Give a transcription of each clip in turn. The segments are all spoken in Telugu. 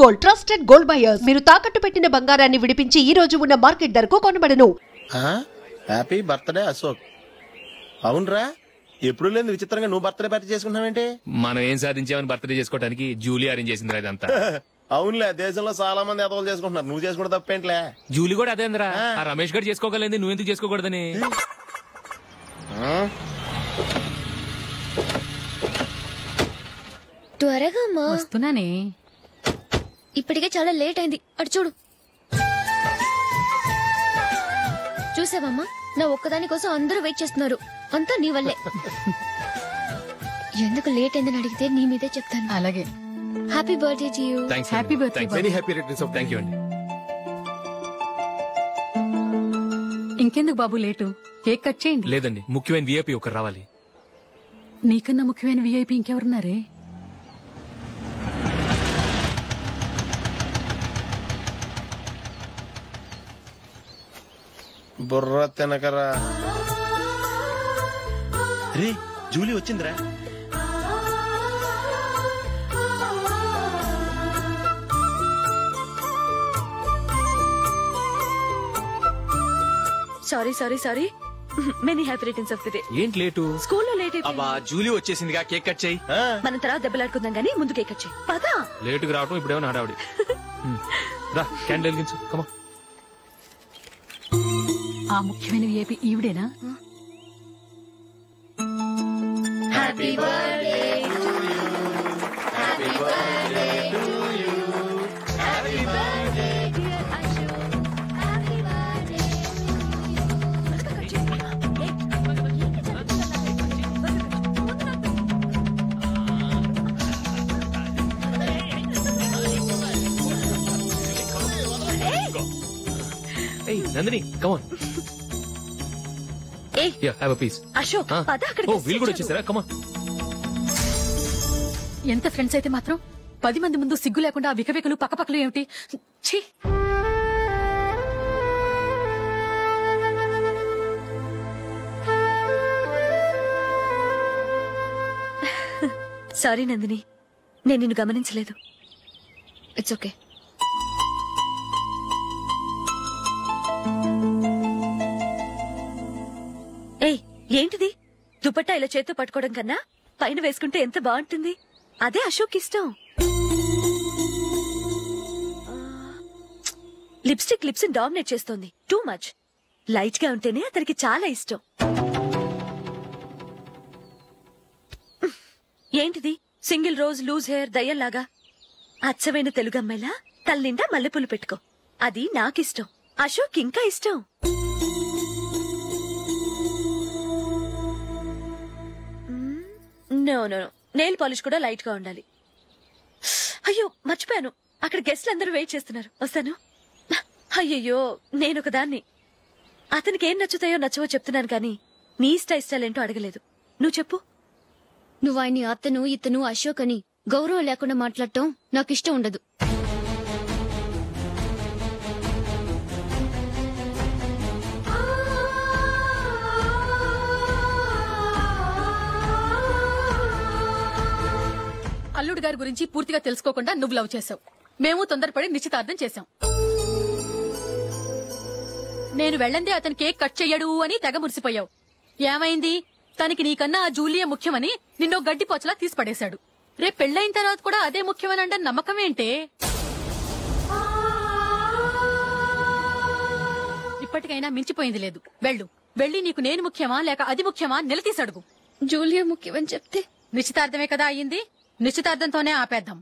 Gold trusted gold buyers. మీరు తాకట్టు పెట్టిన బంగారాన్ని విడిపించి ఈ రోజు ఉన్న మార్కెట్ ధరకు కొనబడను. Happy birthday Ashok. అవునరా, ఎప్పుడు లేదు విచిత్రంగా నువ్వు బర్త్డే పార్టీ చేసుకుంటావేంటి? మనం ఏం సాధించామని బర్త్డే చేసుకోవడానికి జూలీ అరేంజ్ చేసింది ఇదంతా. అవునులే, దేశంలో చాలా మంది ఎదవలు చేసుకుంటున్నారు, నువ్వు చేసుకుంటే తప్పేంట్లే. జూలీ కూడా అదేంద్రా, ఆ రమేష్ గారు చేసుకోగలేదు, నువ్వెందుకు చేసుకోకూడదని. త్వరగా వస్తున్నానే. ఇప్పటికే చాలా లేట్ అయింది. అటు చూడు. చూసావమ్మా, నా ఒక్కదాని కోసం అందరూ వెయిట్ చేస్తున్నారు. అంతా నీ వల్లే. ఎందుకు లేట్ అయిందని అడిగితే నీ మీదే చెప్తాను. అలాగే. Happy birthday to you. Happy birthday. Very happy returns of thank you అండి. ఇంకెందుకు బాబు లేటు, కేక్ కట్ చేయండి. లేదండి, ముఖ్యమైన విఐపి ఒకరు రావాలి. నీకన్నా ముఖ్యమైన విఐపి ఇంకెవరున్నారే? బుర్ర తినకరా. రే, జూలీ వచ్చిందిరా. Sorry sorry sorry, many happy returns of the day. ఏంటి లేటు? స్కూల్లో లేట్ అయిపోయింది. అబ్బా, జూలీ వచ్చేసిందిగా, కేక్ కట్ చేయి. మనం తర్వాత దెబ్బలాడుకుందాం గానీ ముందు కేక్ కట్ చేయి. పదా. లేటుగా రావటం ఇప్పుడేమో హడావుడి. రా, క్యాండిల్ వెలిగించు. కమా. ఆ ముఖ్యమైన విఐపి ఈవిడేనా? Happy birthday to you. Happy birthday to you. Happy birthday dear Ashok. Happy birthday. Hey, Nandini, come on. Hey, yeah, have a piece. Ashok, పద అక్కడికి. ఓ, వీళ్ళు కూడా వచ్చేసారా? Come on. ఎంత ఫ్రెండ్స్ అయితే మాత్రం 10 మంది ముందు సిగ్గు లేకుండా ఆ వికవికలు పక్కపక్కలు ఏమిటి? ఛీ. సారీ నందిని, నేను నిన్ను గమనించలేదు. It's okay. ఏయ్, ఏంటిది? దుపట్టా ఇలా చేత్తో పట్టుకోవడం కన్నా పైన వేసుకుంటే ఎంత బాగుంటుంది. అదే అశోక్ ఇష్టం. లిప్స్టిక్ లిప్స్ డామినేట్ చేస్తోంది. Too much. లైట్ గా ఉంటేనే అతనికి చాలా ఇష్టం. ఏంటిది? సింగిల్ రోజ్ లూజ్ హెయిర్ దయ్యంలాగా. అచ్చమైన తెలుగు అమ్మాయిలా తల నిండా మల్లెపూలు పెట్టుకో. అది నాకిష్టం. అశోక్ ఇంకా ఇష్టం. నో నో, నెయిల్ పాలిష్ కూడా లైట్ గా ఉండాలి. అయ్యో, మర్చిపోయాను, అక్కడ గెస్ట్లు అందరూ వెయిట్ చేస్తున్నారు. వస్తాను. అయ్యయ్యో, నేనొకదాన్ని. అతనికి ఏం నచ్చుతాయో నచ్చవో చెప్తున్నాను కానీ నీ ఇష్టాలేంటో అడగలేదు. నువ్వు చెప్పు. నువ్వు ఆయన్ని అతను ఇతను అశోక్ అని గౌరవం లేకుండా మాట్లాడటం నాకు ఇష్టం ఉండదు. అల్లుడు గారి గురించి పూర్తిగా తెలుసుకోకుండా నువ్వు లవ్ చేసావు. మేము తొందరపడి నిశ్చితార్థం చేశాం. నేను వెళ్ళందే అతను కేక్ కట్ చెయ్యడు అని తెగ మురిసిపోయావు. ఏమైంది? తనకి నీకన్నా ఆ జూలియే ముఖ్యమని నిన్నో గడ్డి పోచలా తీసి పడేశాడు. రేపు పెళ్లైన తర్వాత కూడా అదే ముఖ్యమని అంటే నమ్మకం ఏంటే? ఇప్పటికైనా మించిపోయింది లేదు. వెళ్ళు. వెళ్ళి నీకు నేను ముఖ్యమా లేక అది ముఖ్యమా నిలదీసడుగు. జూలియా ముఖ్యమని చెప్తే నిశ్చితార్థమే కదా అయ్యింది. నిశ్చితార్థంతోనే ఆపేద్దాం.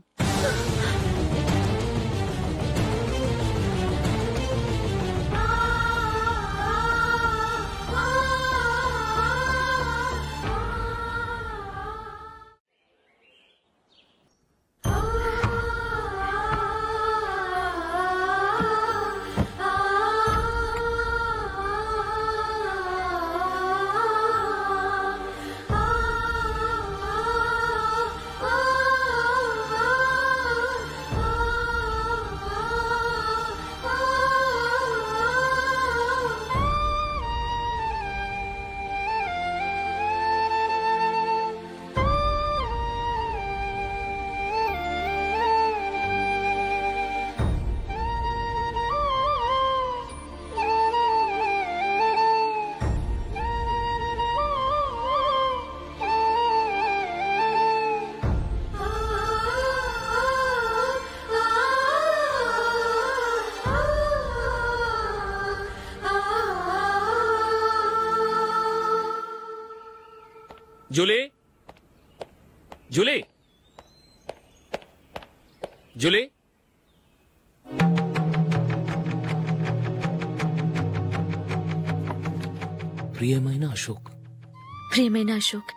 జూలీ జూలీ జూలీ ప్రియమైన అశోక్. ప్రియమైన అశోక్,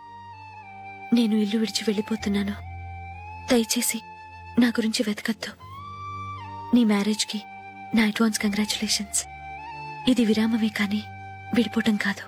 నేను ఇల్లు విడిచి వెళ్ళిపోతున్నాను. దయచేసి నా గురించి వెతకద్దు. నీ మ్యారేజ్కి నా అడ్వాన్స్ కంగ్రాచులేషన్స్. ఇది విరామమే కానీ విడిపోవటం కాదు.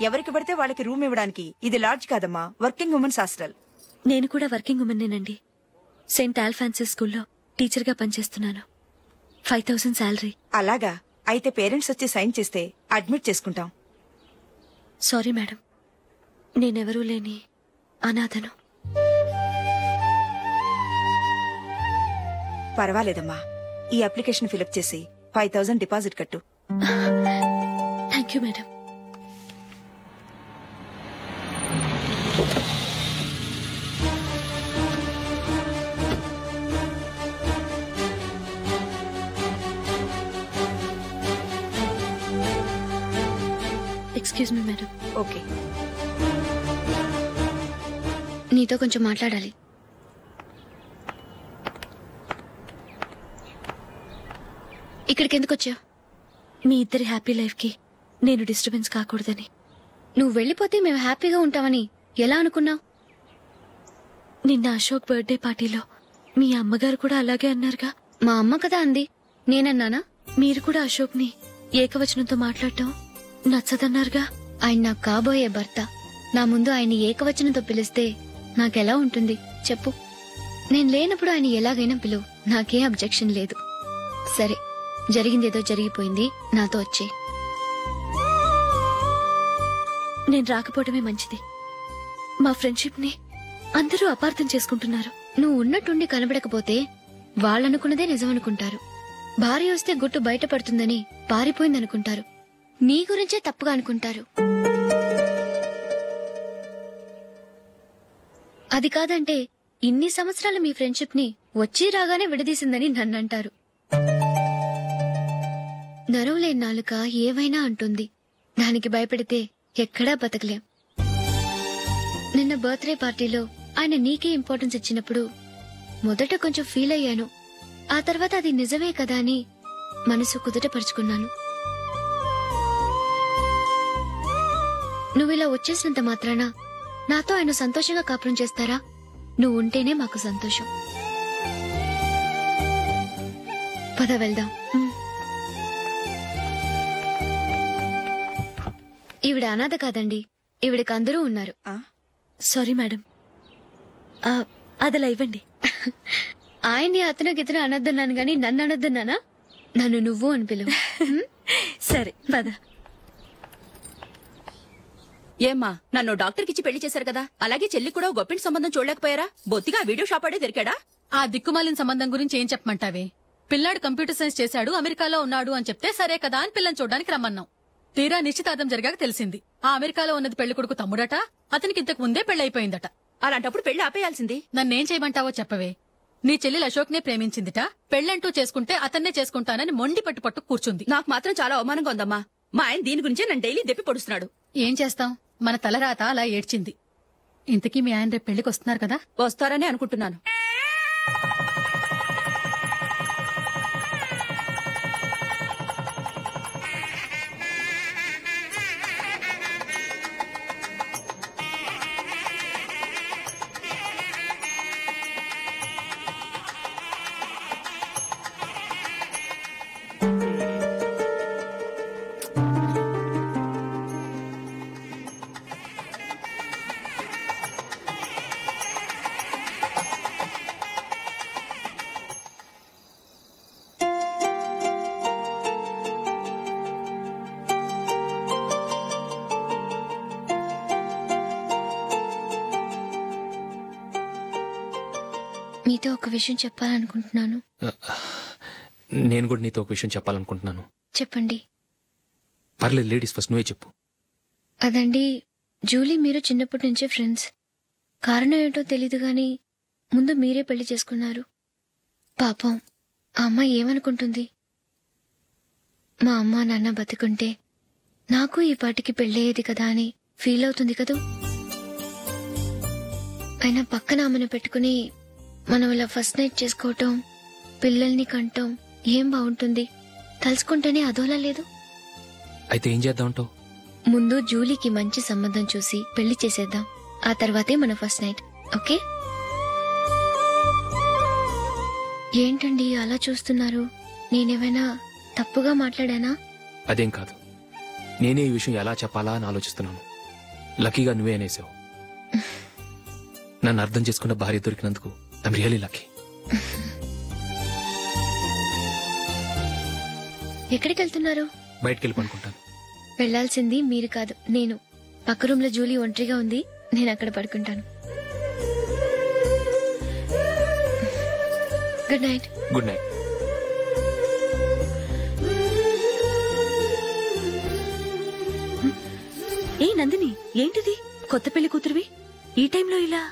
ఎవరికి పడితే వాళ్ళకి రూమ్ ఇవ్వడానికి ఇది లాడ్జ్ కాదమ్మా, వర్కింగ్ ఉమెన్స్ హాస్టల్. నేను కూడా వర్కింగ్ ఉమెన్నేనండి. సెయింట్ ఆల్ఫాన్సిస్ స్కూల్లో టీచర్గా పనిచేస్తున్నాను. 5000 శాలరీ. అలాగా? అయితే పేరెంట్స్ వచ్చి సైన్ చేస్తే అడ్మిట్ చేసుకుంటాం. సారీ మేడం, నేనెవరూ లేని అనాథను. పర్వాలేదమ్మా, ఈ అప్లికేషన్ ఫిలప్ చేసి 5000 డిపాజిట్ కట్టు. Thank you madam. Excuse me madam. Okay. నీతో కొంచెం మాట్లాడాలి. ఇక్కడికి ఎందుకు వచ్చావు? మీ ఇద్దరి హ్యాపీ లైఫ్ కి నేను డిస్టర్బెన్స్ కాకూడదని. నువ్వు వెళ్ళిపోతే మేము హ్యాపీగా ఉంటామని ఎలా అనుకున్నావు? నిన్న అశోక్ బర్త్డే పార్టీలో మీ అమ్మగారు కూడా అలాగే అన్నారుగా. మా అమ్మ కదా అంది, నేనన్నానా? మీరు కూడా అశోక్ ని ఏకవచనంతో మాట్లాడటం నచ్చదన్నారుగా. ఆయన నాకు కాబోయే భర్త. నా ముందు ఆయన ఏకవచనంతో పిలిస్తే నాకెలా ఉంటుంది చెప్పు? నేను లేనప్పుడు ఆయన ఎలాగైనా పిలువు, నాకేం అబ్జెక్షన్ లేదు. సరే, జరిగిందేదో జరిగిపోయింది, నాతో వచ్చే. నేను రాకపోవడమే మంచిది. మా ఫ్రెండ్షిప్ ని అందరూ అపార్థం చేసుకుంటున్నారు. నువ్వు ఉన్నట్టుండి కనబడకపోతే వాళ్ళనుకున్నదే నిజమనుకుంటారు. భార్య వస్తే గుట్టు బయటపడుతుందని పారిపోయిందనుకుంటారు. నీ గురించే తప్పుగా అనుకుంటారు. అది కాదంటే ఇన్ని సంవత్సరాలు మీ ఫ్రెండ్షిప్ ని వచ్చి రాగానే విడదీసిందని నన్నంటారు. నరవలేని నాలుక ఏవైనా అంటుంది. దానికి భయపడితే ఎక్కడా బతకలేం. నిన్న బర్త్డే పార్టీలో ఆయన నీకే ఇంపార్టెన్స్ ఇచ్చినప్పుడు మొదట కొంచెం ఫీల్ అయ్యాను. ఆ తర్వాత అది నిజమే కదా అని మనసు కుదుటపరుచుకున్నాను. నువ్విలా వచ్చేసినంత మాత్రాన నాతో ఆయన సంతోషంగా కాపురం చేస్తారా? నువ్వు ఉంటేనే మాకు సంతోషం. పద వెళ్దాం. ఈవిడ అనాథ కాదండి, ఈవిడకి అందరూ ఉన్నారు. సారీ మేడం, అదలా ఇవ్వండి. ఆయన్ని అతను గితను అనొద్దన్నాను గాని నన్ను అనొద్దన్నానా? నన్ను నువ్వు అని పిలువు. సరే పద. ఏమ్మా, నన్ను డాక్టర్ కిచ్చి పెళ్లి చేశారు కదా, అలాగే చెల్లి కూడా గొప్పింటి సంబంధం చూడలేకపోయారా? బొత్తిగా వీడియో షాప్ ఆడే దొరికాడా? ఆ దిక్కుమాలిన సంబంధం గురించి ఏం చెప్పమంటావే? పిల్లాడు కంప్యూటర్ సైన్స్ చేశాడు, అమెరికాలో ఉన్నాడు అని చెప్తే సరే కదా అని పిల్లని చూడడానికి రమ్మన్నాం. తీరా నిశ్చితార్థం జరిగాక తెలిసింది ఆ అమెరికాలో ఉన్నది పెళ్లి కొడుకు తమ్ముడట, అతనికి ఇంతకు ముందే పెళ్లయిపోయిందట. అలాంటప్పుడు పెళ్లి ఆపేయాల్సింది. నన్నేం చేయమంటావో చెప్పవే? నీ చెల్లెలు అశోక్ నే ప్రేమించిందిట, పెళ్లంటూ చేసుకుంటే అతన్నే చేసుకుంటానని మొండి పట్టు కూర్చుంది. నాకు మాత్రం చాలా అవమానంగా ఉందమ్మా. మా ఆయన దీని గురించే నన్ను డైలీ దెప్పి పొడుస్తున్నాడు. ఏం చేస్తాం, మన తలరాత అలా ఏడ్చింది. ఇంతకీ మీ ఆయన రేపు పెళ్లికి వస్తున్నారు కదా? వస్తారని అనుకుంటున్నాను. మీతో ఒక విషయం చెప్పాలనుకుంటున్నాను. నేను కూడా నీతో ఒక విషయం చెప్పాలనుకుంటున్నాను. చెప్పండి. పర్లేదు, లేడీస్ ఫస్ట్, నువ్వే చెప్పు. అదండి, జూలీ మీరు చిన్నప్పటి నుంచే ఫ్రెండ్స్. కారణం ఏంటో తెలీదు గాని ముందు మీరే పెళ్లి చేసుకున్నారు. పాపం ఆ అమ్మాయి ఏమనుకుంటుంది? మా అమ్మ నాన్న బతికుంటే నాకు ఈ పాటికి పెళ్ళయ్యేది కదా అని ఫీల్ అవుతుంది కదూ. అయినా పక్కన ఆమెను పెట్టుకుని మనం ఇలా ఫస్ట్ నైట్ చేసుకోవటం, పిల్లల్ని కంటం ఏం బాగుంటుంది? తలుచుకుంటేనే అదోలా లేదు. అయితే ఏం చేద్దామంటావు? ముందు జూలీకి మంచి సంబంధం చూసి పెళ్లి చేసేద్దాం. ఆ తర్వాతే మన ఫస్ట్ నైట్. ఓకే? ఏంటండి అలా చూస్తున్నారు? నేనేమైనా తప్పుగా మాట్లాడానా? అదేం కాదు, నేనే ఈ విషయం ఎలా చెప్పాలా అని ఆలోచిస్తున్నాను. లక్కీగా నువ్వే అనేసావు. నన్ను అర్థం చేసుకున్న భార్య దొరికినందుకు ఐమ్ రియలీ లక్కీ. ఎక్కడికి వెళ్తున్నారు? బయటికి వెళ్ళి పడుకుంటాను. వెళ్లాల్సింది మీరు కాదు, నేను. పక్క రూమ్ లో జూలీ ఒంటరిగా ఉంది, నేను అక్కడ పడుకుంటాను. Good night. Good night. ఏ నందిని, ఏంటిది? కొత్త పెళ్లి కూతురువి ఈ టైంలో ఇలా?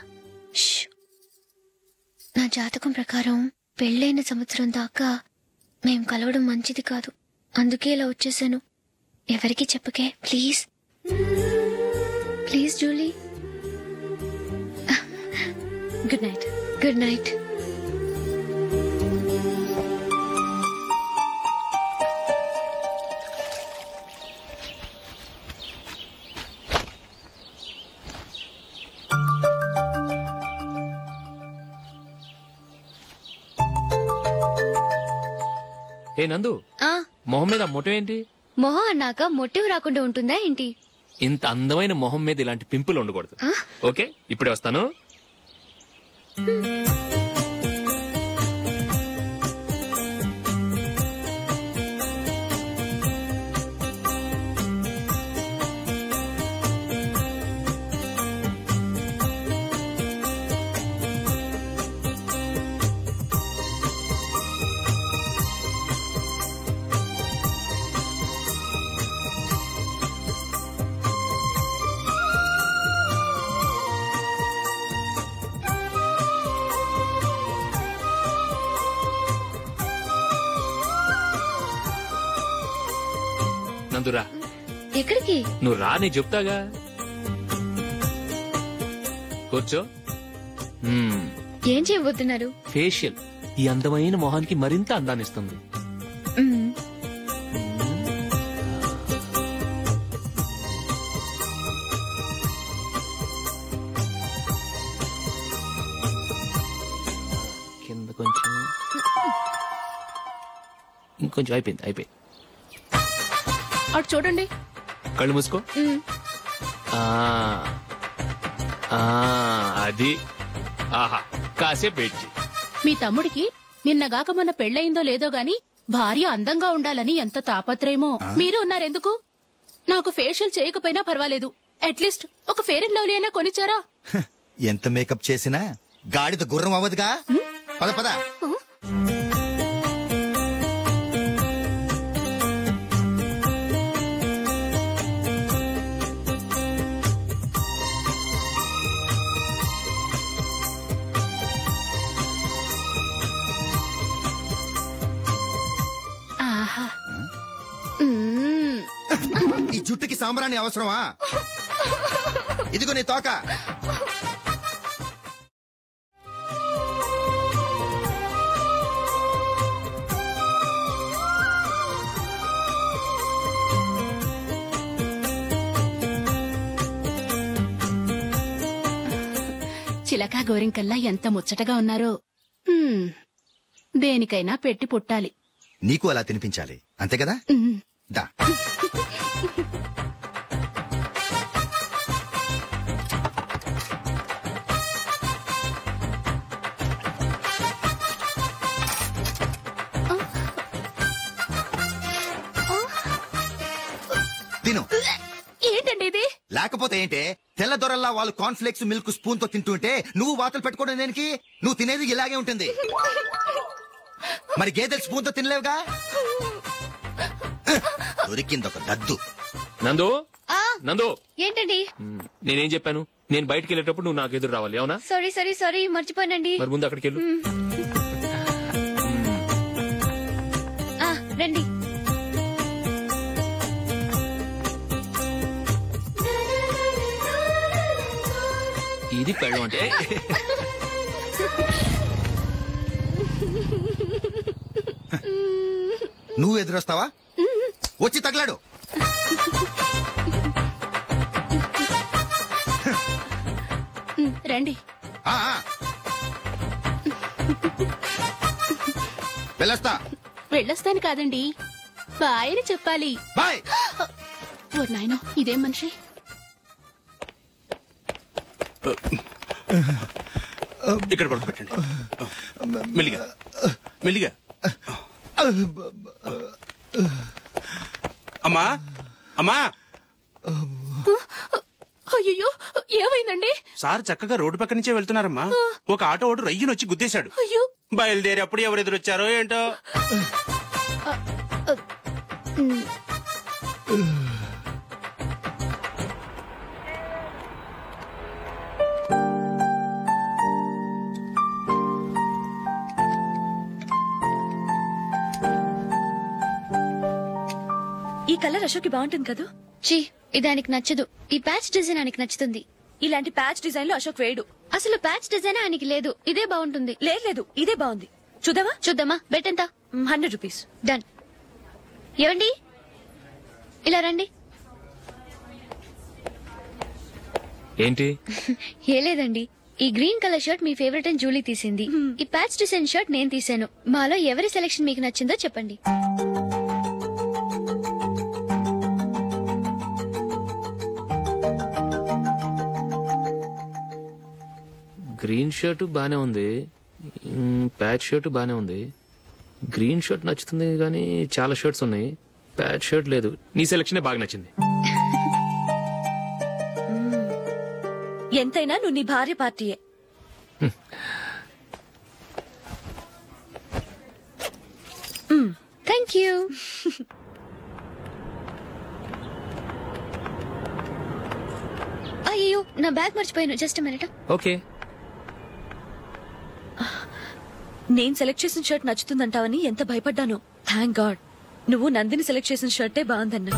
నా జాతకం ప్రకారం పెళ్ళైన సంవత్సరం దాకా మేం కలవడం మంచిది కాదు. అందుకే ఇలా వచ్చేసాను. ఎవరికి చెప్పకే please. Please Julie. Good night. Good night. ఏ నందు, మొహం మీద మొటం ఏంటి? మొహం అన్నాక మొట్టివి రాకుండా ఉంటుందా ఏంటి? ఇంత అందమైన మొహం మీద ఇలాంటి పింపుల్ ఉండకూడదు. ఓకే, ఇప్పుడే వస్తాను. నందురా. ఎక్కడికి? నువ్వు రా, నేను చెప్తాగా. కూర్చో. ఏం చేయబోతున్నారు? ఫేషియల్ ఈ అందమైన మొహానికి మరింత అందాన్నిస్తుంది. కింద కొంచెం, ఇంకొంచెం. అయిపోయింది. అటు చూడండి. కళ్ళు మూసుకో. అది. ఆహా, కాసేపు వెయిట్ చేయి. మీ తమ్ముడికి నిన్నగాక మొన్న పెళ్ళయిందో లేదో గాని భార్య అందంగా ఉండాలని ఎంత తాపత్రయమో. మీరు ఉన్నారెందుకు? నాకు ఫేషియల్ చేయకపోయినా పర్వాలేదు, అట్లీస్ట్ ఒక ఫేర్ అండ్ లవ్లీ అయినా కొనిచ్చారా? ఎంత మేకప్ చేసినా గాడిద గుర్రం అవ్వదుగా. పద పద. ఈ జుట్టుకి సాంబ్రాణి అవసరమా? ఇదిగో నీ తోక. చిలకా గోరింకల్లా ఎంత ముచ్చటగా ఉన్నారో. దేనికైనా పెట్టి పుట్టాలి. నీకు అలా తినిపించాలి, అంతే కదా? దా. తిను. ఏంటండి ఇది? లేకపోతే ఏంటే, తెల్లదొరల్లా వాళ్ళు కాన్ఫ్లెక్స్ మిల్క్ స్పూన్ తో తింటుంటే నువ్వు వాతలు పెట్టుకోవడం దేనికి? నువ్వు తినేది ఇలాగే ఉంటుంది. మరి గేదెలు స్పూన్ తో తినలేవుగా. దొరికింది ఒక దద్దు. నందు నందు, ఏంటండి? నేనేం చెప్పాను? నేను బయటికి వెళ్ళేటప్పుడు నువ్వు నాకు ఎదురు రావాలి, అవునా? సారీ మర్చిపోయానండి. మరి ముందు అక్కడికి వెళ్ళు. రండి. ఇది పెళ్ళం అంటే. నువ్వు ఎదురొస్తావా? వచ్చి తగలాడు. రండి. వెళ్ళొస్తాను కాదండి, బాయ్ అని చెప్పాలి. బాయ్. ఓ నాయనో, ఇదేం మనిషి? ఇక్కడ పడుకోబెట్టండి. మెల్లిగా మెల్లిగా. అమ్మా అమ్మా. అయ్యో, ఏమైందండి? సార్ చక్కగా రోడ్డు పక్క నుంచే వెళ్తున్నారమ్మా. ఒక ఆటో ఓడు రయ్యను వచ్చి గుద్దేశాడు. అయ్యో. బయలుదేరి అప్పుడు ఎవరు ఎదురొచ్చారో ఏంటో. ఈ కలర్ అశోక్ బాగుంటుంది కదా? చీ, ఇది ఆయనకి నచ్చదు. ఈ ప్యాచ్ డిజైన్ ఆయనకి నచ్చుతుంది. ఇలాంటి ప్యాచ్ డిజైన్ లో అశోక్ వేయడు. అసలు ప్యాచ్ డిజైన్ ఆయనకి లేదు. ఇదే బాగుంటుంది. లేదు, ఇదే బాగుంది. చూద్దామా? బెట్ ఎంత? 100 రూపీస్. డన్. ఏవండి, ఇలా రండి. ఏంటి? ఏ లేదండి, ఈ గ్రీన్ కలర్ షర్ట్ మీ ఫేవరెట్ అని జూలీ తీసింది. ఈ ప్యాచ్ డిజైన్ షర్ట్ నేను తీసాను. మాలో ఎవరి సెలెక్షన్ మీకు నచ్చిందో చెప్పండి. గ్రీన్ షర్ట్ బానే ఉంది, ప్యాచ్ షర్ట్ బానే ఉంది. గ్రీన్ షర్ట్ నచ్చుతుంది కానీ చాలా షర్ట్స్ ఉన్నాయి, ప్యాచ్ షర్ట్ లేదు. నీ సెలెక్షనే బాగా నచ్చింది. ఎంతైనా నువ్వు నీ భార్య పార్టీయే. Thank you. అయ్యో, నా బ్యాగ్ మర్చిపోయాను. Just minute. ఓకే. నేను సెలెక్ట్ చేసిన షర్ట్ నచ్చుతుందంటావని ఎంత భయపడ్డాను. థ్యాంక్ గాడ్ నువ్వు నందిని సెలెక్ట్ చేసిన షర్టే బాగుందన్నా.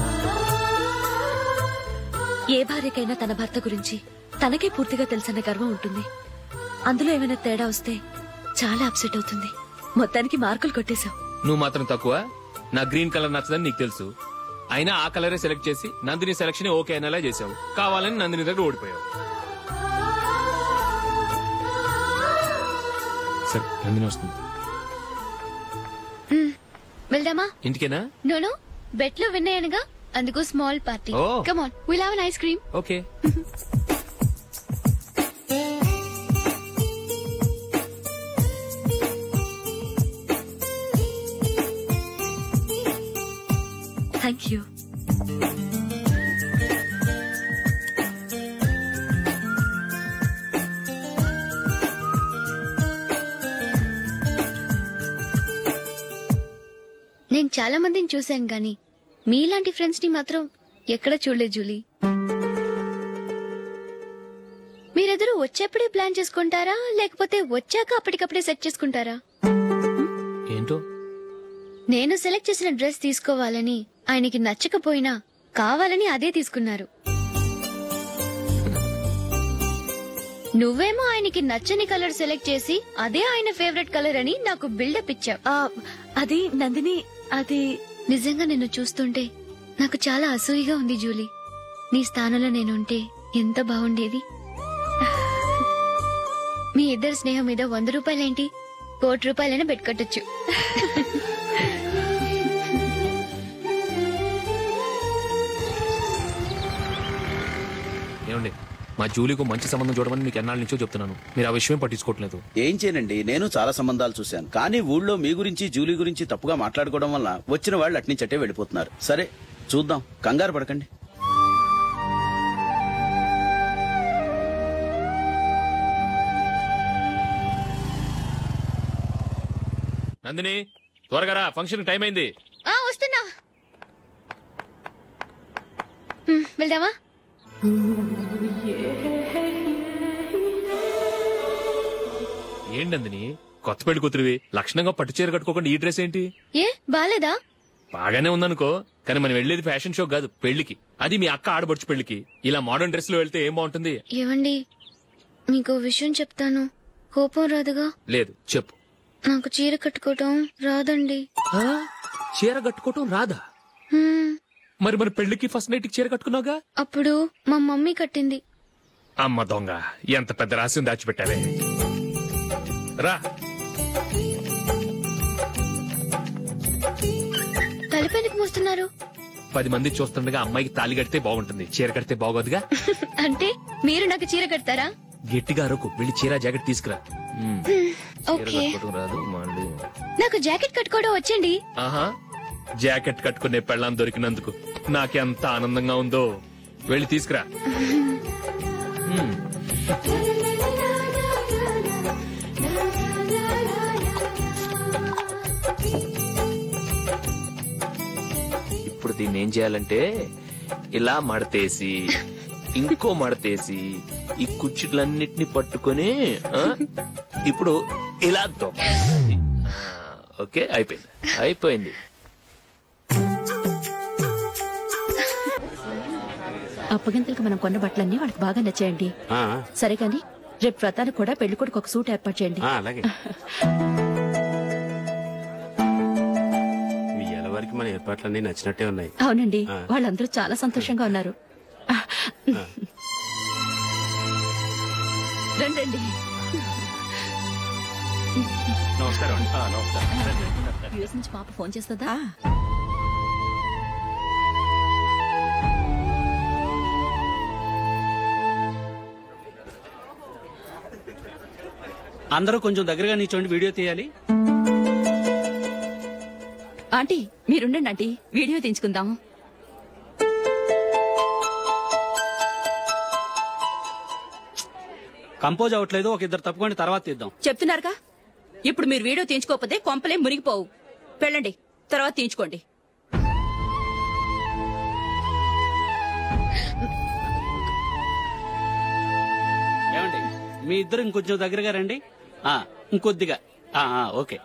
ఏ భార్యకైనా తన భర్త గురించి తనకే పూర్తిగా తెలుసన్న గర్వం ఉంటుంది. అందులో ఏమైనా తేడా వస్తే చాలా అప్సెట్ అవుతుంది. మొత్తానికి మార్కులు కొట్టేశావు. నువ్వు మాత్రం తక్కువ. నా గ్రీన్ కలర్ నచ్చదని నీకు తెలుసు, అయినా ఆ కలరే సెలెక్ట్ చేసి నందిని సెలెక్షన్ ఓకే అనేలా చేసావు. కావాలని నందిని దగ్గర ఓడిపోయావు. సరే, నందిని వస్తుంది. వెళ్దామా? ఇంటికేనా? నోను, బెట్ లో విన్ అయ్యానుగా, అందుకు small party. Come on, will have an ice cream. Okay. Thank you. నేను చాలా మందిని చూశాను గాని మీలాంటి ఫ్రెండ్స్ ని మాత్రం ఎక్కడ చూడలేదు జూలీ. మీరెదరూ వచ్చేప్పుడే ప్లాన్ చేసుకుంటారా, లేకపోతే వచ్చాక అప్పటికప్పుడే సెట్ చేసుకుంటారా? ఏంటో, నేను సెలెక్ట్ చేసిన డ్రెస్ తీసుకోవాలని ఆయనకి నచ్చకపోయినా కావాలని అదే తీసుకున్నారు. నువ్వేమో ఆయనకి నచ్చని కలర్ సెలెక్ట్ చేసి అదే ఆయన ఫేవరెట్ కలర్ అని నాకు బిల్డప్ ఇచ్చావు. అది నందిని, అది నిజంగా నిన్ను చూస్తుంటే నాకు చాలా అసూయగా ఉంది జూలీ. నీ స్థానంలో నేనుంటే ఎంత బాగుండేది. మీ ఇద్దరు స్నేహం మీద 100 రూపాయలేంటి, 1 కోటి రూపాయలైనా పెట్టుకట్టొచ్చు. ఏమండి, మా జూలీకు మంచి సంబంధం చూడమని మీకు ఎన్నాళ్ళ నుంచో చెప్తున్నాను, మీరు ఆ విషయం పట్టించుకోవట్లేదు. ఏం చేయనండి, నేను చాలా సంబంధాలు చూశాను, కానీ ఊళ్ళో మీ గురించి జూలీ గురించి తప్పుగా మాట్లాడుకోవడం వల్ల వచ్చిన వాళ్ళు అట్నుంచటే వెళ్ళిపోతున్నారు. సరే చూద్దాం, కంగారు పడకండి. నందిని త్వరగా రా, ఫంక్షన్ టైం అయింది. వస్తున్నా. వెళ్దామా? ఏంటి నందిని, కొత్త పెళ్లి కూతురివి, లక్షణంగా పట్టు చీర కట్టుకోకుండా ఈ డ్రెస్ ఏంటి? ఏ బాలేదా? బాగానే ఉందనుకో, కానీ మనం వెళ్లేది ఫ్యాషన్ షో కాదు, పెళ్లికి. అది మీ అక్క ఆడబడుచు పెళ్లికి. ఇలా మోడర్న్ డ్రెస్ లో వెళ్తే ఏం బాగుంటుంది? ఏవండి, మీకు విషయం చెప్తాను, కోపం రాదుగా? లేదు, చెప్పు. నాకు చీర కట్టుకోవటం రాదండి. చీర కట్టుకోవటం రాదా? మరి మన పెళ్లికి ఫస్ట్ నైట్ కి చీర కట్టుకున్నావుగా? అప్పుడు మా మమ్మీ కట్టింది. అమ్మ దొంగ, ఎంత పెద్ద రహస్యం దాచిపెట్టావే. రా. తలపెందుకు మోస్తున్నారు? 10 మంది చూస్తుండగా అమ్మాయికి తాళి కడితే బాగుంటుంది, చీర కడితే బాగోదుగా. అంటే మీరు నాకు చీర కడతారా? గట్టిగా అరకు, వెళ్ళి చీర జాకెట్ తీసుకురా. ఓకే. రాదు మళ్ళీ. నాకు జాకెట్ కట్టుకోవడం వచ్చండి. ఆహా, జాకెట్ కట్టుకునే పెళ్ళాం దొరికినందుకు నాకెంత ఆనందంగా ఉందో. వెళ్ళి తీసుకురా. ఇప్పుడు దీన్ని ఏం చేయాలంటే ఇలా మడతేసి ఇంకో మడతేసి ఈ కుర్చీలన్నిటిని పట్టుకొని ఇప్పుడు ఇలా దొక్కాలి. ఓకే, అయిపోయింది. అప్పగింతలకు మనం కొన్న బట్టలన్నీ వాళ్ళకి బాగా నచ్చాయండి. సరే కానీ రేపు వ్రతానికి కూడా పెళ్లి కొడుకు ఒక సూట్ ఏర్పాటు చేయండి. అలాగే. మీ ఎలవారికి మన ఏర్పాట్లన్నీ నచ్చినట్టే ఉన్నాయి. అవునండి, వాళ్ళందరూ చాలా సంతోషంగా ఉన్నారు. రండి. నమస్కారం. యూఎస్ నుంచి పాప ఫోన్ చేస్తుందా? అందరూ కొంచెం దగ్గరగా నిల్చోండి, వీడియో తీయాలి. ఆంటీ మీరుండండి ఆంటీ, వీడియో తీయించుకుందాం. కంపోజ్ అవ్వట్లేదు, ఒక ఇద్దరు తప్పుకొని తర్వాత తీద్దాం. చెప్తున్నారుగా, ఇప్పుడు మీరు వీడియో తీయించుకోకపోతే కొంపలే మునిగిపోవు. వెళ్ళండి, తర్వాత తీయించుకోండి. ఏమండి, మీ ఇద్దరు ఇంకొంచెం దగ్గరగా రండి. ఇంకొద్దిగా. ఓకే.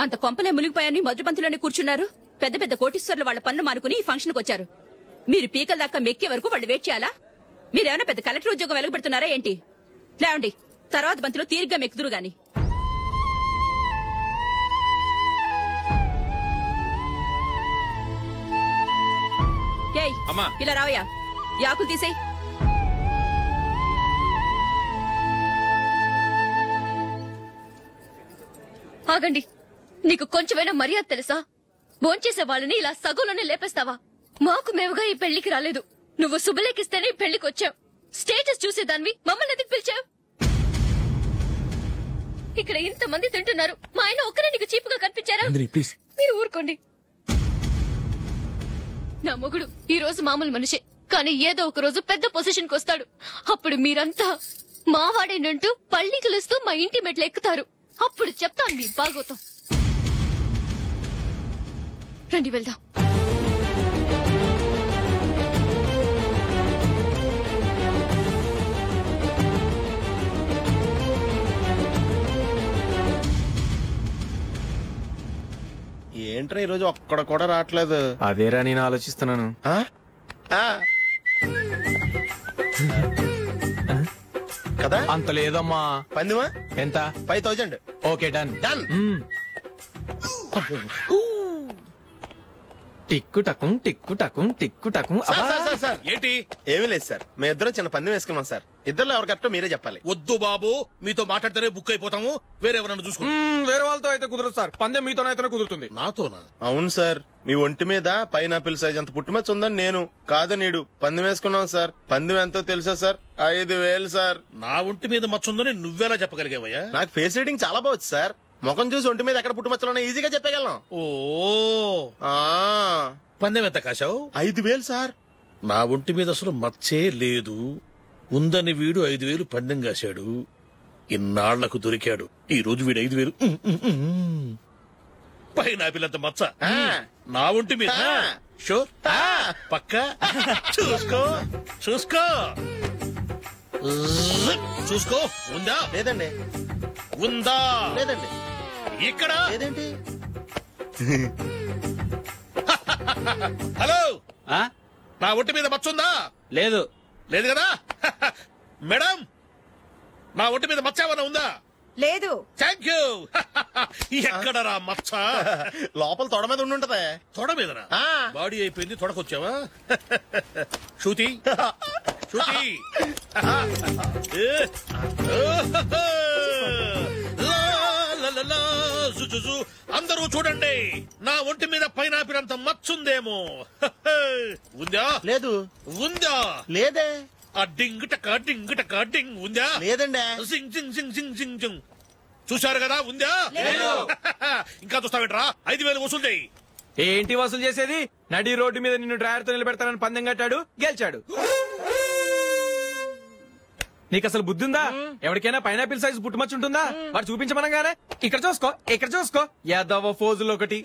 అంత కొంపలే మునిగిపోయాని మొదటి పంతులోనే కూర్చున్నారు. పెద్ద పెద్ద కోటీశ్వర్లు వాళ్ళ పన్ను మానుకుని ఈ ఫంక్షన్ కు వచ్చారు. మీరు పీకల దాకా మెక్కే వరకు వాళ్ళు వెయిట్ చేయాలా? మీరేమైనా పెద్ద కలెక్టర్ ఉద్యోగం వెలగబెడుతున్నారా ఏంటి? లేవండి, తర్వాత బంతిలో తీరిగ్గా మెక్కుదురు గాని. ఏయ్, ఇలా రావయ్యా, యాకులు తీసేయ్. ఆగండి, నీకు కొంచెమైనా మర్యాద తెలుసా? భోంచేసే వాళ్ళని ఇలా సగంలోనే లేపేస్తావా? మాకు మేముగా ఈ పెళ్లికి రాలేదు, నువ్వు శుభలేఖిస్తేనే ఈ పెళ్లికి వచ్చావు. స్టేటస్ చూసేదానివి మమ్మల్ని ఎందుకు పిలిచావు? ఇక్కడ ఇంతమంది తింటున్నారు, మా ఆయన ఒక్కరే నీకు చీపుగా కనిపించారా? మీరు ఊరుకోండి. నా మొగుడు ఈ రోజు మామూలు మనిషే, కానీ ఏదో ఒక రోజు పెద్ద పొజిషన్ కు వస్తాడు. అప్పుడు మీరంతా మావాడేనంటూ పళ్ళి కలుస్తూ మా ఇంటి మెట్లు ఎక్కుతారు. అప్పుడు చెప్తాను మీ బాగోతాం. రండి వెళ్దాం. ఏంట్రా ఈరోజు ఒక్కడ కూడా రావట్లేదు? అదేరా నేను ఆలోచిస్తున్నాను. కదా అంత లేదమ్మా. పందిమా ఎంత? 5000. Okay, done. టిక్కు టకుం టిక్కు టకుం టిక్కు టకుం. సార్ ఏంటి? ఏమీ లేదు సార్, మేము ఇద్దరం చిన్న పందెం వేసుకున్నాం సార్. ఇద్దరు ఎవరు కరెక్టో మీరే చెప్పాలి. వద్దు బాబు, మీతో మాట్లాడితేనే బుక్ అయిపోతాము. వేరెవరన్నా చూసుకుంటాం. వేరే వాళ్ళతో అయితే కుదరదు సార్, పందెం మీతోనైతేనే కుదురుతుంది. నాతోనా? అవును సార్, మీ ఒంటి మీద పైనాపిల్ సైజ్ అంత పుట్టుమచ్చ ఉందని నేను కాదనీడు పందెం వేసుకున్నాం సార్. పందెం ఎంతో తెలుసా సార్? 5,000 సార్. నా ఒంటి మీద మచ్చ ఉందని నువ్వెలా చెప్పగలిగావయ్యా? నాకు ఫేస్ రీడింగ్ చాలా బాగుంది సార్. ముఖం చూసి ఒంటి మీద ఎక్కడ పుట్టుమచ్చలో ఈజీగా చెప్పగలను. ఓ పందెం ఎంత కాశావు? 5,000 సార్. నా ఒంటి మీద అసలు మచ్చే లేదు. ఉందని వీడు 5,000 పందెం కాశాడు. ఇన్నాళ్లకు దొరికాడు. ఈ రోజు వీడు 5,000. పైనాపిల్ మచ్చ నా ఒంటి మీద. షూర్ పక్క చూసుకో చూసుకో చూసుకో. ఉందా? లేదండి. ఉందా? లేదండి. ఇక్కడ లేదేంటి? హలో, నా ఒంటి మీద మచ్చ ఉందా? లేదు. లేదు కదా? మేడం, నా ఒంటి మీద మచ్చ ఏమన్నా ఉందా? లేదు. Thank you. ఎక్కడరా మచ్చ? లోపల తొడ మీద ఉండుంటదే. తొడ మీదనా? బాడీ అయిపోయింది, తొడకొచ్చావా? శృతి శృతి, అందరూ చూడండి, నా ఒంటి మీద పైనాపిల్ అంత మచ్చుందేమో. ఉందా? లేదు. ఉందా? లేదే. ఆ డింగ్ టక డింగ్ టక డింగ్ ఉందా? లేదండి. సింగ్ సింగ్ సింగ్ సింగ్ సింగ్ సింగ్. చూశారు కదా? ఉందా? ఇంకా చూస్తావేంట్రా? 5,000 వసూలు చేయి. ఏంటి వసూలు చేసేది? నడి రోడ్డు మీద నిన్ను డ్రైవర్తో నిలబెడతానని పందెం కట్టాడు, గెలిచాడు. నీకు అసలు బుద్ధి ఉందా? ఎవరికైనా పైనాపిల్ సైజ్ పుట్టుమచ్చు ఉంటుందా? వాడు చూపించమనగానే ఇక్కడ చూసుకో ఇక్కడ చూసుకో యాదవ ఫోజులు ఒకటి.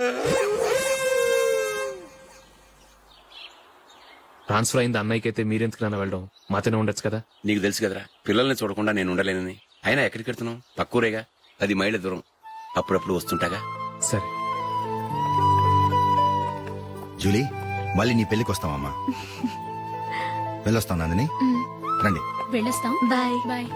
ట్రాన్స్ఫర్ అయింది అన్నయ్యకి అయితే మీరెందుకు నాన్న వెళ్ళడం? మాతోనే ఉండొచ్చు కదా. నీకు తెలుసు కదరా, పిల్లల్ని చూడకుండా నేను ఉండలేనని. అయినా ఎక్కడికి వెళ్తున్నావు? పక్కూరేగా, 10 మైళ్ళ దూరం. అప్పుడప్పుడు వస్తుంటాగా. సరే జూలీ, మళ్ళీ నీ పెళ్లికి వస్తామమ్మా. వెళ్ళొస్తాం నందిని, రండి. వెళ్ళొస్తాం. Bye bye.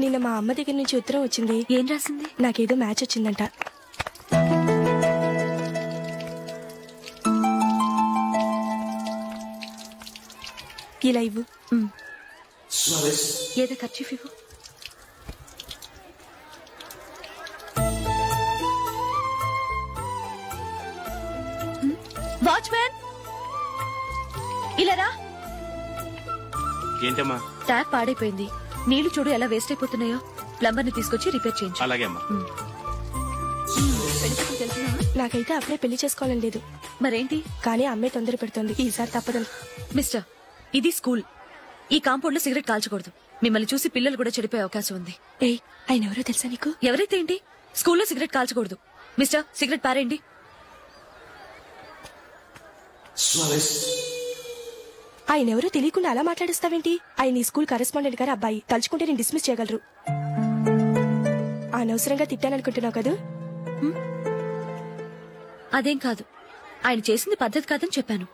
నిన్న మా అమ్మ దగ్గర నుంచి ఉత్తరం వచ్చింది. ఏం రాసింది? నాకేదో మ్యాచ్ వచ్చిందంట. ఇలా ఇవ్వు. ఏదో ఖర్చు ఇవ్వు. వాచ్మ్యాన్, ఇలా రా. ఏంటమ్మా? ట్యాప్ పాడైపోయింది. నీళ్లు చూడు ఎలా వేస్ట్ అయిపోతున్నాయో. ప్లంబర్ ని తీసుకొచ్చి రిపేర్ చేయించు. అలాగే అమ్మా. నాకైతే అప్పుడే పెళ్లి చేసుకోవాలని లేదు. మరేంటి? కానీ అమ్మే తొందర పెడుతోంది. ఈసారి తప్పదని. మిస్టర్, ఇది స్కూల్. ఈ కాంపౌండ్ లో సిగరెట్ కాల్చకూడదు. మిమ్మల్ని చూసి పిల్లలు కూడా చెడిపోయే అవకాశం ఉంది. ఏయ్, ఆయన ఎవరో తెలుసా నీకు? ఎవరైతే ఏంటి? స్కూల్లో సిగరెట్ కాల్చకూడదు. మిస్టర్, సిగరెట్ పారేయండి. ఆయన ఎవరో తెలియకుండా అలా మాట్లాడిస్తావేంటి? ఆయన ఈ స్కూల్ కరెస్పాండెంట్ గారు అబ్బాయి. తలుచుకుంటే నేను డిస్మిస్ చేయగలరు. అనవసరంగా తిట్టాననుకుంటున్నావు కదా? అదేం కాదు. ఆయన చేసింది పద్ధతి కాదని చెప్పాను.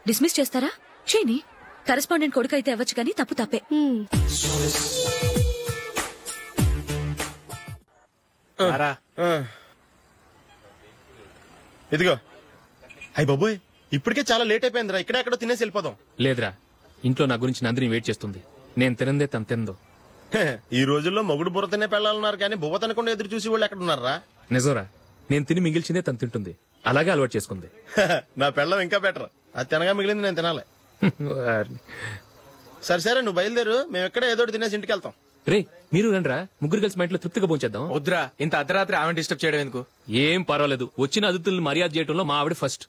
డిస్మిస్ చేస్తారా? చేయని. కరెస్పాండెంట్ కొడుకు అయితే అవ్వచ్చు కానీ తప్పు తప్పే. ఇదిగో. అయ్య బాబోయ్, ఇప్పటికే చాలా లేట్ అయిపోయిందిరా. ఇక్కడే ఎక్కడో తినేసి వెళ్ళిపోదాం. లేదురా, ఇంట్లో నా గురించి నందిని వెయిట్ చేస్తుంది. నేను తినందే తను తిందో. ఈ రోజుల్లో మొగుడు బుర్ర తినే పెళ్ళాలన్నారు కానీ బువ్వ తినకుండా ఎదురు చూసి వాళ్ళు ఎక్కడ ఉన్నారా? నిజంరా, నేను తిని మిగిల్చిందే తను తింటుంది. అలాగే అలవాటు చేసుకుంది. నా పెళ్ళం ఇంకా బెటర్. అది తినగా మిగిలింది నేను తినాలి. సరే సరే, నువ్వు బయలుదేరు. మేము ఎక్కడ ఏదో తినేసి ఇంటికి వెళ్తాం. రే, మీరు రండిరా, ముగ్గురు కలిసి మా ఇంట్లో తృప్తిగా పోంచేద్దాం. వద్దురా, ఇంత అర్ధరాత్రి ఆమె డిస్టర్బ్ చేయడం ఎందుకు? ఏం పర్వాలేదు, వచ్చిన అతిథులను మర్యాద చేయడంలో మా ఆవిడ ఫస్ట్.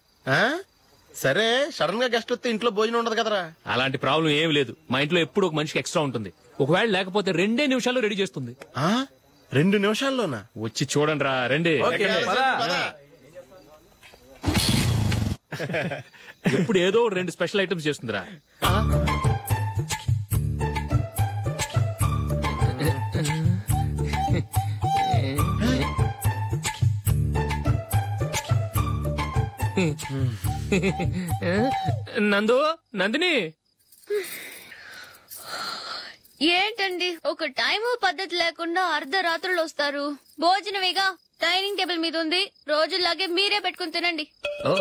సరే, సడన్ గా గెస్ట్ వస్తే ఇంట్లో భోజనం ఉండదు కదరా? అలాంటి ప్రాబ్లం ఏమి లేదు. మా ఇంట్లో ఎప్పుడు ఒక మనిషికి ఎక్స్ట్రా ఉంటుంది. ఒకవేళ లేకపోతే 2 నిమిషాల్లో రెడీ చేస్తుంది. 2 నిమిషాల్లోనా? వచ్చి చూడండి రా, రండి. ఎప్పుడు ఏదో 2 స్పెషల్ ఐటమ్స్ చేస్తుందిరా. నందిని ఏంటండి ఒక టైము పద్ధతి లేకుండా అర్ధరాత్రులు వస్తారు. భోజనమేగా డైనింగ్ టేబుల్ మీద ఉంది. రోజుల్లాగే మీరే పెట్టుకుని తినండి. ఓ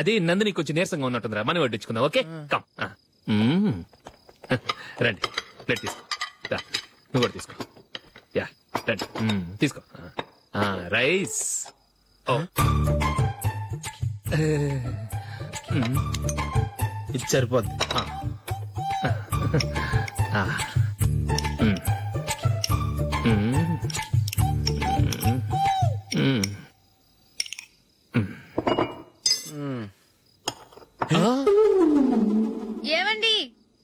అది నందిని కొంచెం నీరసంగా ఉన్నట్టుందిరా, మనం వడ్డించుకుందాం. Okay come. రండి ప్లేట్ తీసుకో. నువ్వు కూడా తీసుకో. యా రండి తీసుకో. రైస్. ఇది సరిపోద్ది. ఏమండి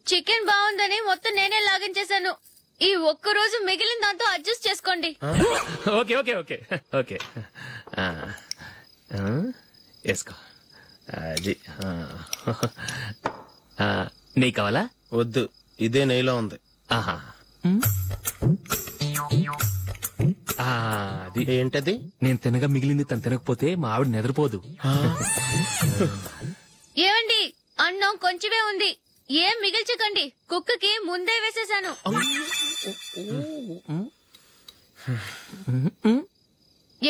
చికెన్ బాగుందని మొత్తం నేనే లాగించేశాను. ఈ ఒక్కరోజు మిగిలిన దాంతో అడ్జస్ట్ చేసుకోండి. ఓకే ఓకే ఓకే ఓకే వేసుకో. అది నెయ్యి కావాలా? వద్దు, ఇదే నెయ్యిలో ఉంది. ఆహా అది ఏంటది? నేను తినగా మిగిలింది తను తినకపోతే మా ఆవిడ నిద్రపోదు. ఏమండి అన్నం కొంచెమే ఉంది, ఏం మిగిల్చకండి. కుక్కకి ముందే వేసేశాను.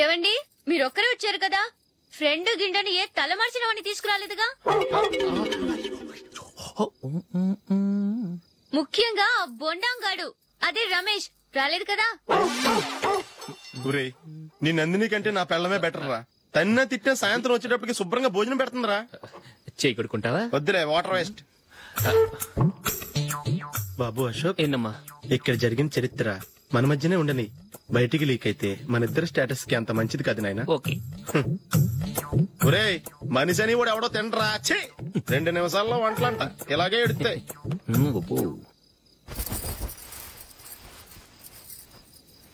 ఏవండి మీరొక్కరే వచ్చారు కదా, ఫ్రెండ్ గిండని ఏ తలమార్చిన వాడిని తీసుకురాలేదుగా. ముఖ్యంగా బొండాంగాడు అదే రమేష్ రాలేదు కదా. గురే నీ నందిని కంటే నా పెళ్ళమే బెటర్ రా. తన్న తిట్టిన సాయంత్రం వచ్చేటప్పటికి శుభ్రంగా భోజనం పెడుతుందిరా. చేయి కొడుకుంటావా? వద్దులే, వాటర్ వేస్ట్. బాబు అశోక్, ఏంటమ్మా ఇక్కడ జరిగిన చరిత్ర మన మధ్యనే ఉండని. బయటికి లీక్ అయితే మన ఇద్దరు స్టేటస్ కి అంత మంచిది కాదు నాయన. ఓకే ఒరే మనిషి అని కూడా ఎవడో తినరా. 2 నిమిషాల్లో వంటలంట ఇలాగే ఎడుతాయి.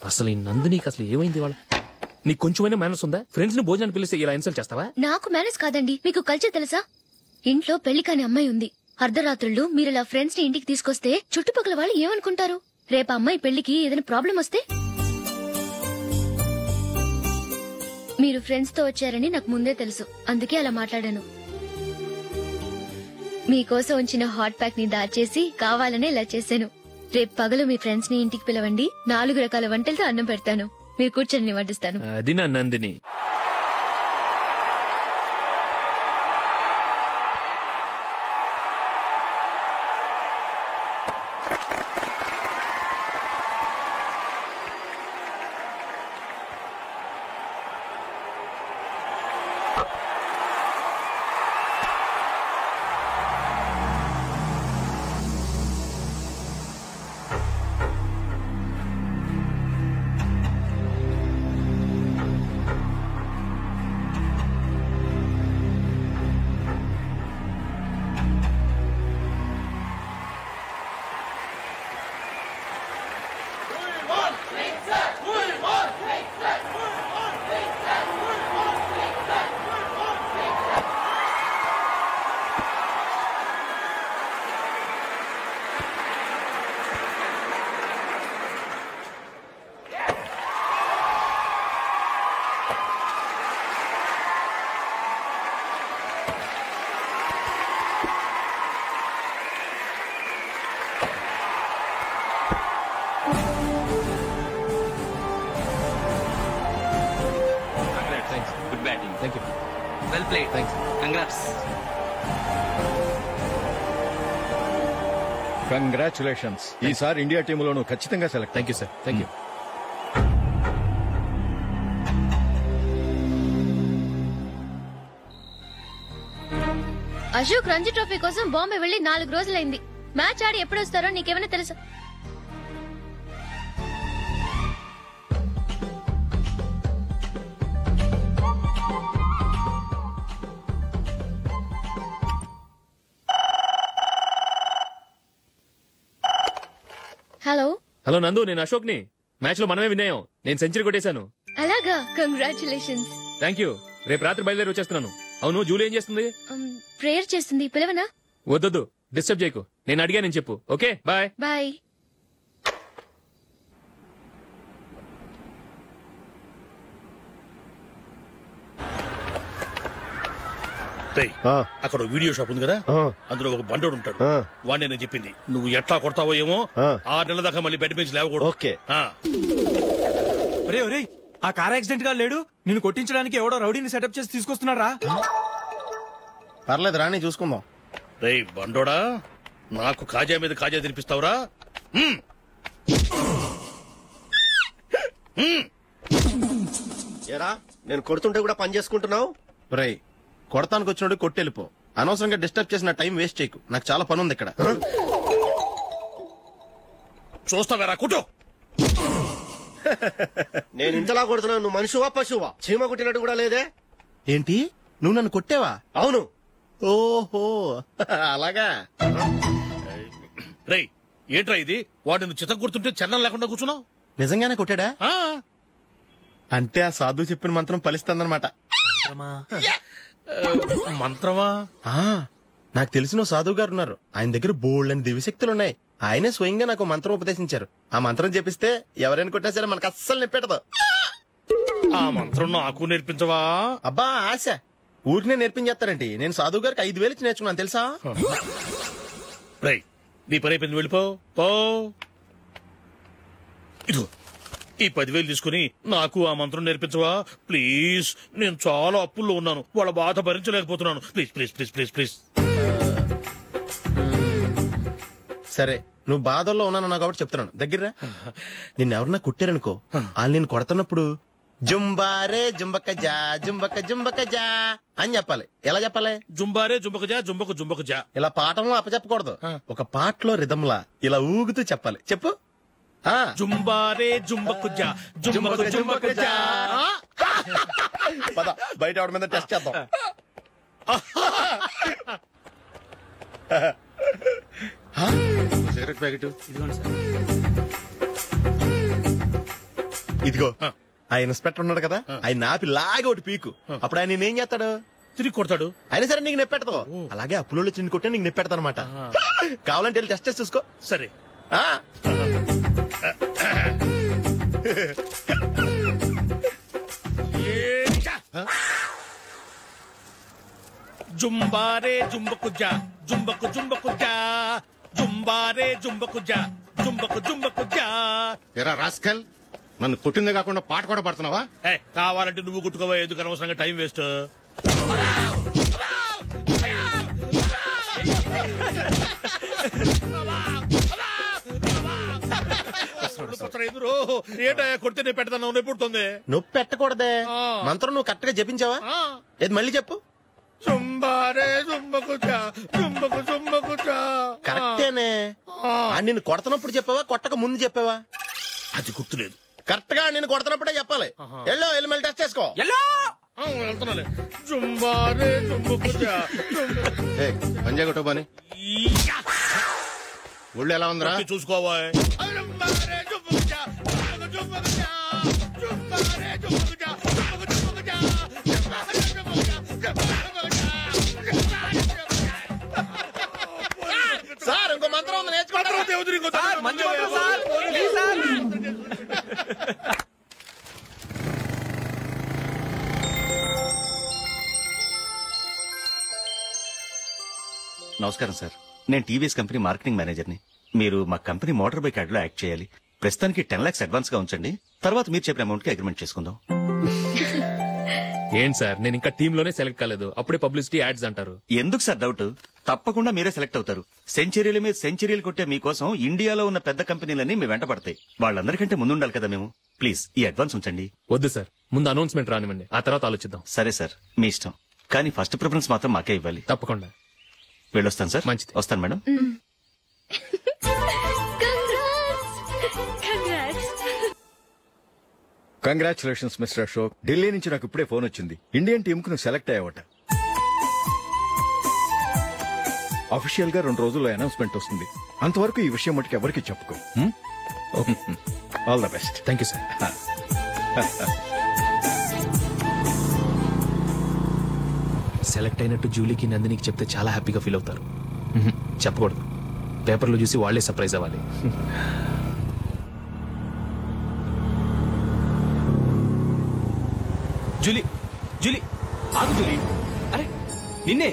అసలు ఈ నందినికి అసలు ఏమైంది? వాళ్ళ నీకు కొంచెమైనా మేనస్ ఉందా? ఫ్రెండ్స్ ని భోజనాన్ని పిలిస్తే ఇలా ఇన్సల్ట్ చేస్తావా? నాకు మేనేజ్ కాదండి, మీకు కల్చర్ తెలుసా? ఇంట్లో పెళ్లి కాని అమ్మాయి ఉంది. అర్ధరాత్రుళ్ళు మీరు ఇలా ఫ్రెండ్స్ ని ఇంటికి తీసుకొస్తే చుట్టుపక్కల వాళ్ళు ఏమనుకుంటారు? రేపు అమ్మాయి పెళ్లికి ఏదైనా ప్రాబ్లం వస్తే? మీరు ఫ్రెండ్స్ తో వచ్చారని నాకు ముందే తెలుసు, అందుకే అలా మాట్లాడాను. మీకోసం ఉంచిన హాట్ ప్యాక్ ని దాచేసి కావాలనే ఇలా చేశాను. రేపు పగలు మీ ఫ్రెండ్స్ ని ఇంటికి పిలవండి, 4 రకాల వంటలతో అన్నం పెడతాను. మీరు కూర్చొని వడ్డిస్తాను. అది నా Nandini. Thank you. Well played. Thanks. Congrats. Congratulations. ఈసారి ఇండియా టీంలోనూ ఖచ్చితంగా select. Thank you sir. Thank you. Ashok Ranji trophy కోసం బాంబే వెళ్లి 4 రోజులైంది. మ్యాచ్ ఆడి ఎప్పుడు వస్తారో నీకేమైనా తెలుసా? హలో హలో నందు, నేను అశోక్ ని. మ్యాచ్ లో మనమే విన్నాయం. నేను సెంచరీ కొట్టేశాను. అలాగా, కంగ్రాచులేషన్స్. Thank you. రేపు రాత్రి బయలుదేరి వచ్చేస్తున్నాను. అవును, జూలీ ఏం చేస్తుంది? ప్రేయర్ చేస్తుంది, పిలవనా? వద్దొద్దు, డిస్టర్బ్ చేయకు. నేను అడిగానని చెప్పు. Okay, bye. బాయ్. అక్కడ వీడియో షాప్ ఉంది కదా, అందులో ఒక బండోడు ఉంటాడు. వాడిని నేను చెప్పింది నువ్వు ఎట్లా కొడతావో ఏమో, 6 నెలల దాకా మళ్ళీ బెడ్ పెంచి లేవకూడదు. ఓకే. ఒరే ఆ కార్ యాక్సిడెంట్ గా లేడు, నిన్ను కొట్టించడానికి ఎవడో రౌడీని సెటప్ చేసి తీసుకొస్తున్నారా? పర్లేదు రాని చూసుకుందాం. రే బండోడా, నాకు కాజా మీద కాజా తినిపిస్తావురా? ఏరా నేను కొడుతుంటే కూడా పని చేసుకుంటున్నావు? రే కొడతానికి వచ్చినోడు కొట్టెళ్ళిపో. అనవసరంగా డిస్టర్బ్ చేసిన టైం వేస్ట్ చేయకు, నాకు చాలా పని ఉంది ఇక్కడ. చూస్తావేరా కుటో. నేను ఇంతలా కొడుతున్నాను, నువ్వు మనిషివా పశువా? చీమ కుట్టినట్టు కూడా లేదే. ఏంటి నువ్వు నన్ను కొట్టేవా? అవును. ఓహో అలాగా. రేయ్ ఏంట్రా ఇది? వాడు నువ్వు చిత్తం కొడుతుంటే చలనం లేకుండా కూర్చున్నావు. నిజంగానే కొట్టాడా? అంటే ఆ సాధువు చెప్పిన మంత్రం ఫలిస్తుందన్నమాట. మంత్రమా? నాకు తెలిసిన సాధువు గారు ఉన్నారు, ఆయన దగ్గర బోల్డ్ అని దివ్యశక్తులున్నాయి. ఆయనే స్వయంగా నాకు మంత్రం ఉపదేశించారు. ఆ మంత్రం చెప్పిస్తే ఎవరైనా కొట్టినా సరే మనకు అస్సలు నిప్పెట్టదు. ఆ మంత్రం నాకు నేర్పించవా? అబ్బా ఆశ, ఊరినే నేర్పించేస్తారండి. నేను సాధువు గారికి 5,000 ఇచ్చి నేర్చుకున్నాను తెలుసా? రై నీ పని అయిపోయింది, వెళ్ళిపో. ఇదిగో ఈ 10,000 తీసుకుని నాకు ఆ మంత్రం నేర్పించవా ప్లీజ్? నేను చాలా అప్పుల్లో ఉన్నాను, వాళ్ళ బాధ భరించలేకపోతున్నాను. Please please please please please. సరే నువ్వు బాధల్లో ఉన్నాను కాబట్టి చెప్తున్నాను, దగ్గర నిన్ను ఎవరన్నా కొట్టారనుకో, వాళ్ళు నేను కొడుతున్నప్పుడు జుంబారే జుంబక జా జుంబక జుంబక జా అని చెప్పాలి. ఎలా చెప్పాలి? జుంబారే జుంబక జా జుంబక జుంబక జా. ఇలా పాఠంలో అప్పచెప్పకూడదు, ఒక పాటలో రిధంలా ఇలా ఊగుతూ చెప్పాలి. చెప్పు. జుంబారే జుంబకు జా జుంబకు జుంబకు జా. పద బయట ఆవిడ మీద టెస్ట్ చేద్దాం. సిగరెట్ ప్యాకెట్ ఇదిగో. ఆ ఇన్స్పెక్టర్ ఉన్నాడు కదా, ఆయన ఆపి లాగే ఒకటి పీకు. అప్పుడు ఆయన నేనేం చేస్తాడు? తిరిగి కొడతాడు. అయినా సరే నీకు నెప్పెడతావు. అలాగే అప్పులో చిన్న కొట్టే నీకు నెప్పెడతా అనమాట. కావాలంటే వెళ్ళి టెస్ట్ చేసి చూసుకో. సరే. జుంబారే జుంబకు జా జుంబకు జుంబకు జా జుంబారే జుంబకు జా జుంబకు జుంబకు జా. ఎరా రాస్కల్, నన్ను కొట్టిందే కాకుండా పాట కూడా పడుతున్నావా? కావాలంటే నువ్వు కొట్టుకోవా, ఎందుకు అనవసరంగా టైం వేస్ట్. ఏంటో కొడితే నేను పెడతాను, నొప్పి పుడుతుంది. నొప్పి పెట్టకూడదే. మంత్రం నువ్వు కరెక్ట్ గా జపించావా? ఏది మళ్ళీ చెప్పు. కరెక్టేనే. నిన్ను కొడుతున్నప్పుడు చెప్పావా, కొట్టక ముందు చెప్పావా? అది గుర్తులేదు. కరెక్ట్ గా నేను కొడుతున్నప్పుడే చెప్పాలి. వెళ్ళి మళ్ళీ టెస్ట్ చేసుకో. వెళ్తున్నాలే. జుంబారే జుంబకుజా పంజా కొట్టబాని ఒళ్ళు ఎలా ఉందిరా చూసుకోవా. సార్ ఇంకో మంత్రం ఉంది, నేర్చుకుంటారు. నమస్కారం సార్, నేను టీవీఎస్ కంపెనీ మార్కెటింగ్ మేనేజర్ని. మీరు మా కంపెనీ మోటార్ బైక్ యాడ్ లో యాక్ట్ చేయాలి. ప్రస్తుతానికి 10 lakhs అడ్వాన్స్ గా ఉంచండి, తర్వాత మీరు చెప్పిన అమౌంట్ కి అగ్రిమెంట్ చేసుకుందాం. ఏంటి సార్, నేను ఇంకా టీమ్ లోనే సెలెక్ట్ కాలేదు, అప్పుడే పబ్లిసిటీ యాడ్స్ అంటారు. ఎందుకు సార్ డౌట్? తప్పకుండా మీరే సెలెక్ట్ అవుతారు. సెంచరీల మీద సెంచరీలు కొట్టే మీకోసం ఇండియాలో ఉన్న పెద్ద కంపెనీలన్నీ మీ వెంట పడతాయి. వాళ్ళందరికంటే ముందుండాలి కదా మేము. ప్లీజ్ ఈ అడ్వాన్స్ ఉంచండి. వద్దు సార్, ముందు అనౌన్స్మెంట్ రానివ్వండి, ఆ తర్వాత ఆలోచిద్దాం. సరే సార్, మీ ఇష్టం, కానీ ఫస్ట్ ప్రిఫరెన్స్ మాత్రం మాకే ఇవ్వాలి. తప్పకుండా. వెళ్ళొస్తాను సార్. మంచిది, వస్తాను madam. Congratulations mister Ashok. Delhi నుంచి నాకు ఇప్పుడే ఫోన్ వచ్చింది. ఇండియన్ టీమ్ కు నువ్వు సెలెక్ట్ అయ్యావట. అఫీషియల్ గా 2 రోజుల్లో అనౌన్స్మెంట్ వస్తుంది. అంతవరకు ఈ విషయం మటుకు ఎవరికి చెప్పుకో. All the best. Thank you sir. Select అయినట్టు జూలీకి నందినికి చెప్తే చాలా హ్యాపీగా ఫీల్ అవుతారు. చెప్పకూడదు, పేపర్లో చూసి వాళ్లే సర్ప్రైజ్ అవ్వాలి. జూలీ జూలీ ఆగు జూలీ. అరే నిన్నే.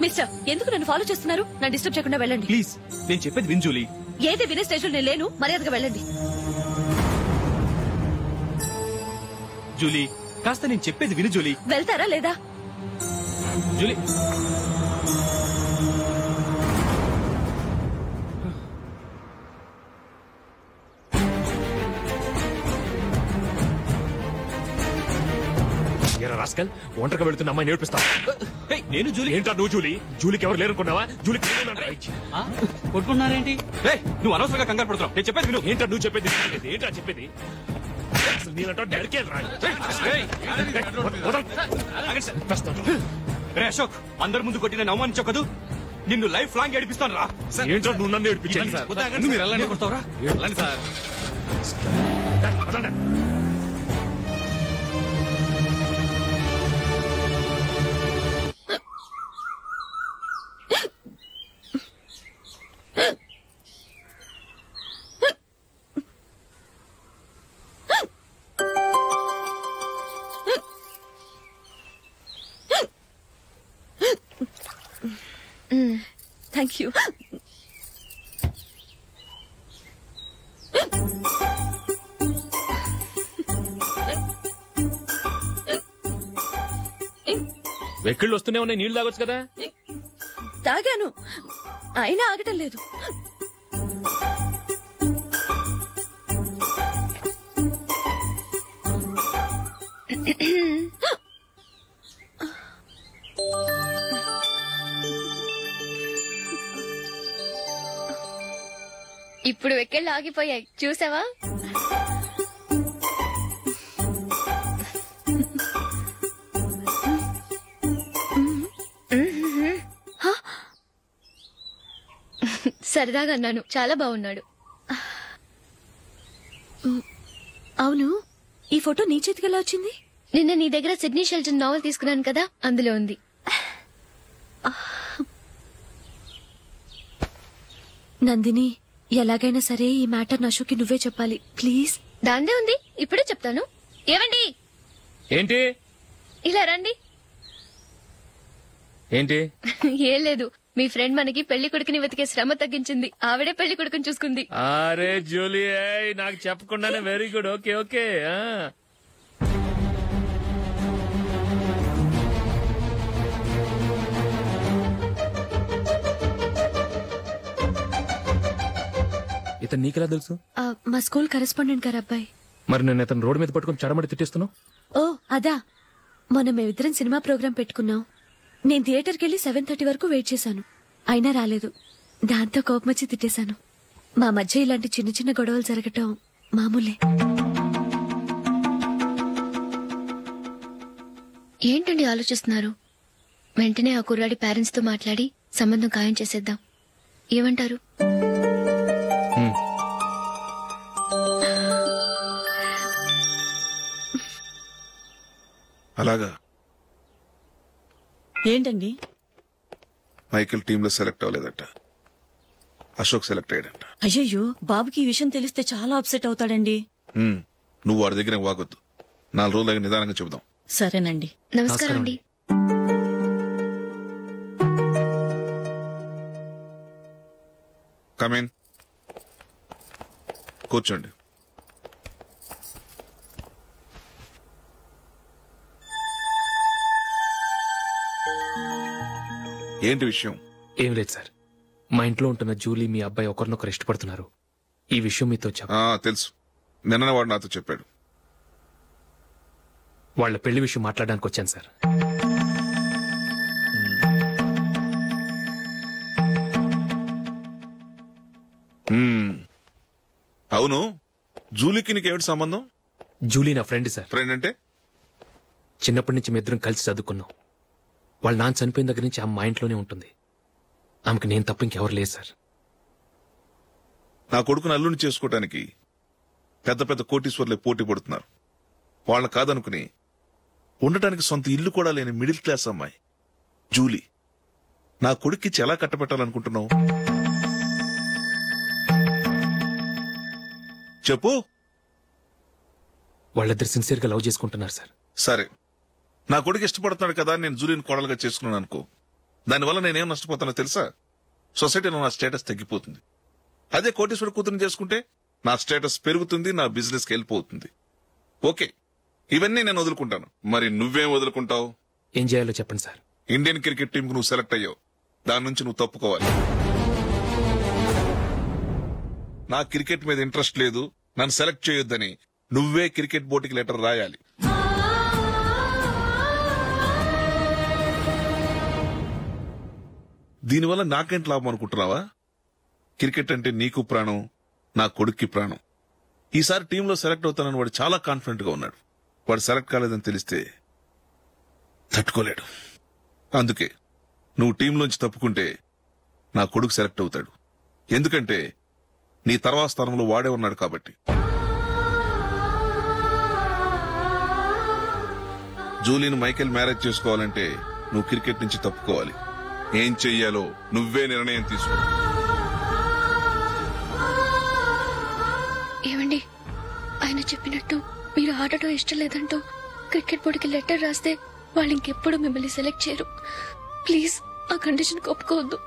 మిస్టర్, ఎందుకు నన్ను ఫాలో చేస్తున్నారు? నన్ను డిస్టర్బ్ చేయకుండా వెళ్ళండి ప్లీజ్, నేను చెప్పేది విను జూలీ. ఏది వినే స్టేజ్ లో నేను లేను. మర్యాదగా వెళ్ళండి. జూలీ, కాస్త నేను చెప్పేది విను జూలీ. వెళ్తారా లేదా? జూలీ, రాస్కల్, ఒంటరిగా వెళుతున్న అమ్మాయి నేర్పిస్తా. నేను జూలీ. ఏంటా నువ్వు జూలీ? జూలీకి ఎవరు లేరుకున్నావా? జూలీకి కొట్టుకున్నారేంటి? నువ్వు అనవసరంగా కంగారు పడుతున్నావు. నేను చెప్పేది విను. ఏంటా నువ్వు చెప్పేది? ఏంటా చెప్పేది? అశోక్, అందరి ముందు కొట్టి నేను అవమానించావు కదూ. నిన్ను లైఫ్ లాంగ్ ఏడిపిస్తాను రా. ఏంటో నువ్వు నన్ను ఏడిపించాలి. మీరు వెళ్ళండి. కొడతావురా? వెళ్ళండి సార్. Thank you. వెక్కిళ్ళు వస్తూనే ఉన్నాయి, నీళ్లు తాగొచ్చు కదా. తాగాను, అయినా ఆగటం లేదు. ఇప్పుడు వెక్కెళ్ళు ఆగిపోయాయి, చూసావా? సరదాగా అన్నాను, చాలా బాగున్నాడు. అవును, ఈ ఫోటో నీ చేతికి ఎలా వచ్చింది? నిన్న నీ దగ్గర సిడ్నీ షెల్టన్ నావెల్ తీసుకున్నాను కదా, అందులో ఉంది. నందిని, ఎలాగైనా సరే ఈ మ్యాటర్ అశోక్కి నువ్వే చెప్పాలి ప్లీజ్. దాందే ఉంది, ఇప్పుడే చెప్తాను. ఏమండి, ఏంటి ఇలా రండి. ఏంటి? ఏం లేదు, మీ ఫ్రెండ్ మనకి పెళ్లి కొడుకుని వెతికే శ్రమ తగ్గించింది. ఆవిడే పెళ్లి కొడుకుని చూసుకుంది. అరే జూలీ, నాకు చెప్పకుండానే వెరీ గుడ్. Okay okay. ఇతను నీకెలా తెలుసు? మా స్కూల్ కరెస్పాండెంట్ గారు అబ్బాయి. మరి నేను ఇతను రోడ్డు మీద పట్టుకుని చడమడి తిట్టేస్తున్నావు. ఓ అదా, మొన్న మేమిద్దరం సినిమా ప్రోగ్రాం పెట్టుకున్నాం. నేను థియేటర్కి వెళ్లి 7:30 వరకు వెయిట్ చేశాను, అయినా రాలేదు. దాంతో కోపమొచ్చి తిట్టేశాను. మా మధ్య ఇలాంటి చిన్న చిన్న గొడవలు జరగటం మామూలే. ఏంటండి ఆలోచిస్తున్నారు? వెంటనే ఆ కుర్రాడి పేరెంట్స్ తో మాట్లాడి సంబంధం ఖాయం చేసేద్దాం. ఏమంటారు? అలాగా? ఏంటండి? మైకిల్ టీంలో సెలెక్ట్ అవ్వలేదట, అశోక్ సెలెక్ట్ అయ్యాడంట. అయ్యయ్యో, బాబుకి ఈ విషయం తెలిస్తే చాలా అప్సెట్ అవుతాడండి. నువ్వు వాడి దగ్గర వాగొద్దు, 4 రోజులు నిదానంగా చెబుదాం. సరేనండి. నమస్కారం అండి. కమేన్, కూర్చోండి. ఏంటి విషయం? ఏం లేదు సార్, మా ఇంట్లో ఉంటున్న జూలీ మీ అబ్బాయి ఒకరినొకరు ఇష్టపడుతున్నారు. ఈ విషయం మీతో తెలుసు, నిన్న వాడు నాతో చెప్పాడు. వాళ్ళ పెళ్లి విషయం మాట్లాడడానికి వచ్చాను సార్. అవును, జూలీకి నీకేమిటి సంబంధం? జూలీ నా ఫ్రెండ్ సార్. ఫ్రెండ్ అంటే? చిన్నప్పటి నుంచి మీ ఇద్దరం కలిసి చదువుకున్నాం. వాళ్ళ నాన్న చనిపోయిన దగ్గర నుంచి ఆమె మా ఇంట్లోనే ఉంటుంది. ఆమెకు నేను తప్ప ఇంకెవరు లేదు సార్. నా కొడుకును అల్లుని చేసుకోవటానికి పెద్ద పెద్ద కోటీశ్వర్లే పోటీ పడుతున్నారు. వాళ్ళని కాదనుకుని ఉండటానికి సొంత ఇల్లు కూడా లేని మిడిల్ క్లాస్ అమ్మాయి జూలీ నా కొడుక్కి ఎలా కట్టబెట్టాలనుకుంటున్నావు? చెప్పు. వాళ్ళిద్దరు సిన్సియర్ గా లవ్ చేసుకుంటున్నారు సార్. సరే, నా కొడుకు ఇష్టపడుతున్నాడు కదా, నేను జూలీని కోడలుగా చేసుకున్నాను అనుకో. దానివల్ల నేనేం నష్టపోతానో తెలుసా? సొసైటీలో నా స్టేటస్ తగ్గిపోతుంది. అదే కోటీశ్వర కూతురుని చేసుకుంటే నా స్టేటస్ పెరుగుతుంది, నా బిజినెస్కి వెళ్ళిపోతుంది. ఓకే, ఇవన్నీ నేను వదులుకుంటాను. మరి నువ్వేం వదులుకుంటావు? ఏం చేయాలో చెప్పండి సార్. ఇండియన్ క్రికెట్ టీంకు నువ్వు సెలెక్ట్ అయ్యావు, దాని నుంచి నువ్వు తప్పుకోవాలి. నా క్రికెట్ మీద ఇంట్రెస్ట్ లేదు, నన్ను సెలెక్ట్ చేయొద్దని నువ్వే క్రికెట్ బోర్డుకి లెటర్ రాయాలి. దీనివల్ల నాకేంటి లాభం అనుకుంటున్నావా? క్రికెట్ అంటే నీకు ప్రాణం, నా కొడుక్కి ప్రాణం. ఈసారి టీంలో సెలెక్ట్ అవుతానని వాడు చాలా కాన్ఫిడెంట్ గా ఉన్నాడు. వాడు సెలెక్ట్ కాలేదని తెలిస్తే తట్టుకోలేడు. అందుకే నువ్వు టీంలోంచి తప్పుకుంటే నా కొడుకు సెలెక్ట్ అవుతాడు. ఎందుకంటే నీ తర్వాత స్థానంలో వాడే ఉన్నాడు కాబట్టి. జూలీని మైకేల్ మ్యారేజ్ చేసుకోవాలంటే నువ్వు క్రికెట్ నుంచి తప్పుకోవాలి. ఏం చెయ్యాలో నువ్వే నిర్ణయం తీసుకో. ఏమండి, ఆయన చెప్పినట్టు మీరు ఆడటం ఇష్టం లేదంటూ క్రికెట్ బోర్డుకి లెటర్ రాస్తే వాళ్ళు ఇంకెప్పుడు మిమ్మల్ని సెలెక్ట్ చేయరు. ప్లీజ్ ఆ కండిషన్ ఒప్పుకోవద్దు.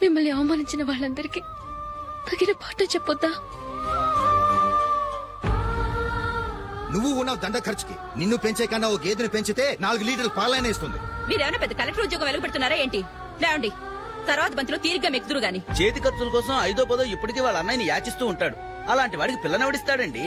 మిమ్మల్ని అవమానించిన వాళ్ళందరికీ తగిన పాట చెప్పొద్దా? నువ్వు ఉన్నావు దండ ఖర్చుకి. నిన్ను పెంచే కన్నా ఓ గేదెని పెంచితే 4 లీటర్లు పాలైనా ఇస్తుంది. మీరేమైనా పెద్ద కలెక్టర్ ఉద్యోగం వెలుగుపెడుతున్నారా ఏంటి? లేవండి, తర్వాత బంతిలో తీరిగ్గా మెక్కుదురు గాని. చేతి ఖర్చుల కోసం 5ో 10ో ఇప్పటికీ వాళ్ళ అన్నయ్యని యాచిస్తూ ఉంటాడు. అలాంటి వాడికి పిల్లనెవడిస్తాడండి?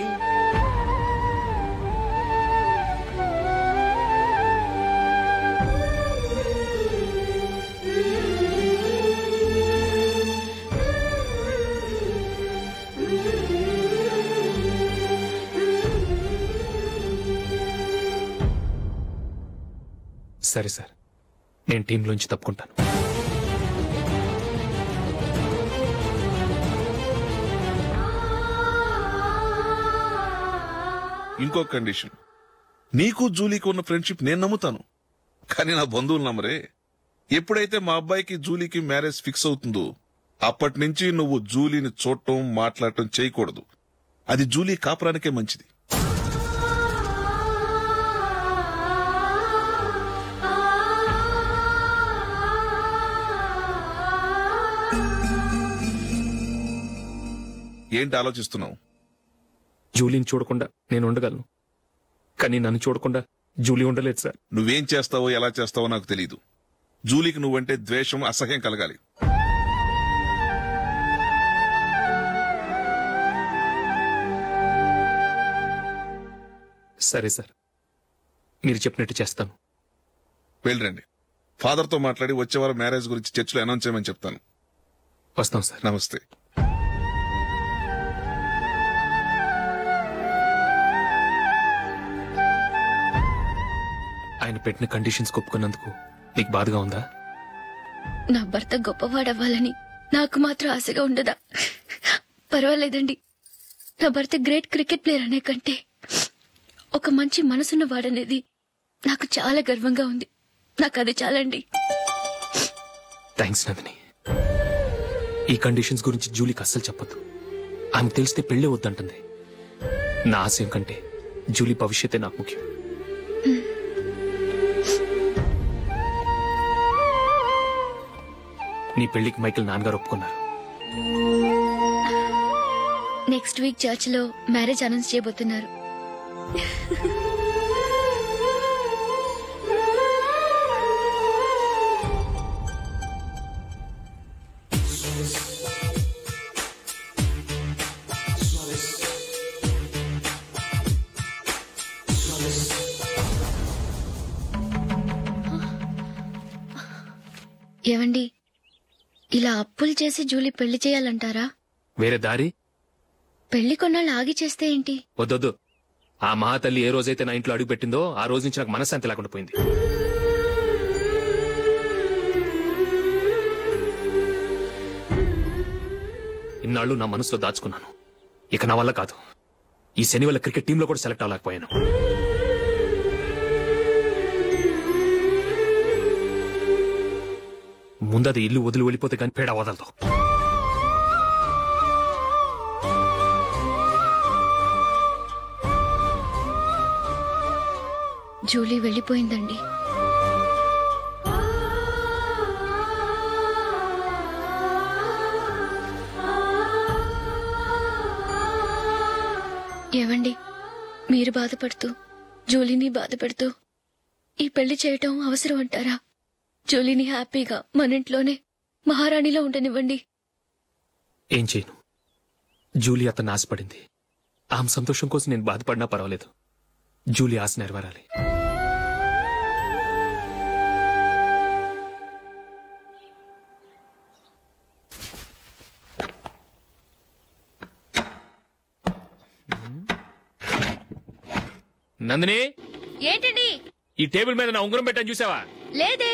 సరే సార్, నేను టీంలోంచి తప్పుకుంటాను. ఇంకో కండిషన్, నీకు జూలీకి ఉన్న ఫ్రెండ్షిప్ నేను నమ్ముతాను, కానీ నా బంధువులు నమ్మరే. ఎప్పుడైతే మా అబ్బాయికి జూలీకి మ్యారేజ్ ఫిక్స్ అవుతుందో అప్పటి నుంచి నువ్వు జూలీని చూడటం మాట్లాడటం చేయకూడదు. అది జూలీ కాపురానికే మంచిది. ఏంటి ఆలోచిస్తున్నావు? జూలీని చూడకుండా నేను ఉండగలను, కానీ నన్ను చూడకుండా జూలీ ఉండలేదు సార్. నువ్వేం చేస్తావో ఎలా చేస్తావో నాకు తెలీదు. జూలీకి నువ్వంటే ద్వేషం, అసహ్యం కలగాలి. సరే సార్, మీరు చెప్పినట్టు చేస్తాను. వెళ్ళండి, ఫాదర్తో మాట్లాడి వచ్చే వారం మ్యారేజ్ గురించి చర్చలో అనౌన్స్ చేయమని చెప్తాను. వస్తాం సార్. నమస్తే. ఆయన పెట్టిన కండిషన్స్ ఒప్పుకున్నందుకు నీకు బాధగా ఉందా? నా భర్త గొప్పవాడవ్వాలని నాకు మాత్రం ఆశగా ఉండదా? పర్వాలేదండి, నా భర్త గ్రేట్ క్రికెట్ ప్లేయర్ అనే కంటే ఒక మంచి మనసున్న వాడనేది నాకు చాలా గర్వంగా ఉంది. నాకు అది చాలండి. థ్యాంక్స్ నందిని. ఈ కండిషన్స్ గురించి జూలీకి అస్సలు చెప్పొద్దు. ఆమెకు తెలిస్తే పెళ్లే వద్దంటుంది. నా ఆశయం కంటే జూలీ భవిష్యత్తే నాకు ముఖ్యం. నీ పెళ్లికి మైకేల్ నాన్నగారు ఒప్పుకున్నారు. నెక్స్ట్ వీక్ చర్చ్ లో మ్యారేజ్ అనౌన్స్ చేయబోతున్నారు. ఏవండి, ఇలా అప్పులు చేసి జూలీ పెళ్లి చేయాలంటారా? వేరే దారి? పెళ్లి కొన్నాళ్ళు ఆగి చేస్తే ఏంటి? వద్దొద్దు. ఆ మహాతల్లి ఏ రోజైతే నా ఇంట్లో అడుగు పెట్టిందో ఆ రోజు నుంచి నాకు మనశ్శాంతి లేకుండా పోయింది. ఇన్నాళ్ళు నా మనసులో దాచుకున్నాను. ఇక నా వల్ల కాదు. ఈ శని వల్ల క్రికెట్ టీంలో కూడా సెలెక్ట్ అవ్వలేకపోయాను. ముందది ఇల్లు వదిలి వెళ్ళిపోతే కానీ పేడ వదలదు. జూలీ వెళ్ళిపోయిందండి. ఏవండి, మీరు బాధపడుతూ జూలీని బాధ పెడుతూ ఈ పెళ్లి చేయటం అవసరం అంటారా? జూలీని హ్యాపీగా మన ఇంట్లోనే మహారాణిలో ఉండనివ్వండి. ఏం చేయను? జూలీ అతను ఆశపడింది. ఆమె సంతోషం కోసం నేను బాధపడినా పర్వాలేదు. జూలీ ఆశ నెరవేరాలి. నందిని, ఏంటండి? ఈ టేబుల్ మీద నా ఉంగరం పెట్టాను చూసావా? లేదే.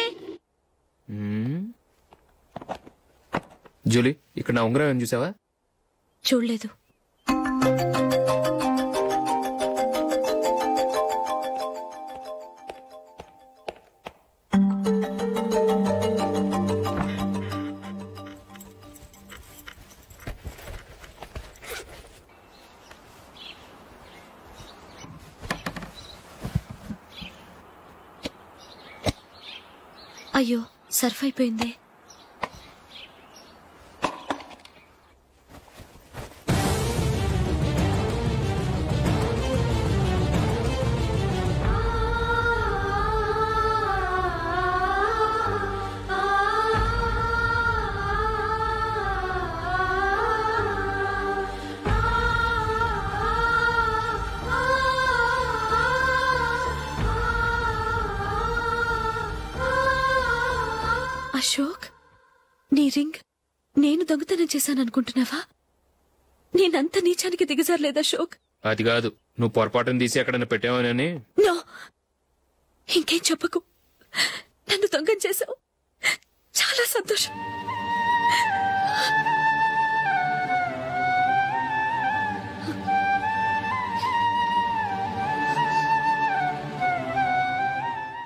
జూలీ, ఇక్కడ నా ఉంగరం ఏం చూసావా? చూడలేదు. అయ్యో, సర్ఫ్ అయిపోయిందే. అశోక్, నీ రింగ్ నేను దొంగతనం చేశాననుకుంటున్నావా? నేనంత నీచానికి దిగజారలేదు అశోక్. అది కాదు, నువ్వు పొరపాటును తీసి ఎక్కడైనా పెట్టావని. నో, ఇంకేం చెప్పకు. నన్ను దొంగం చేశావు. చాలా సంతోషం.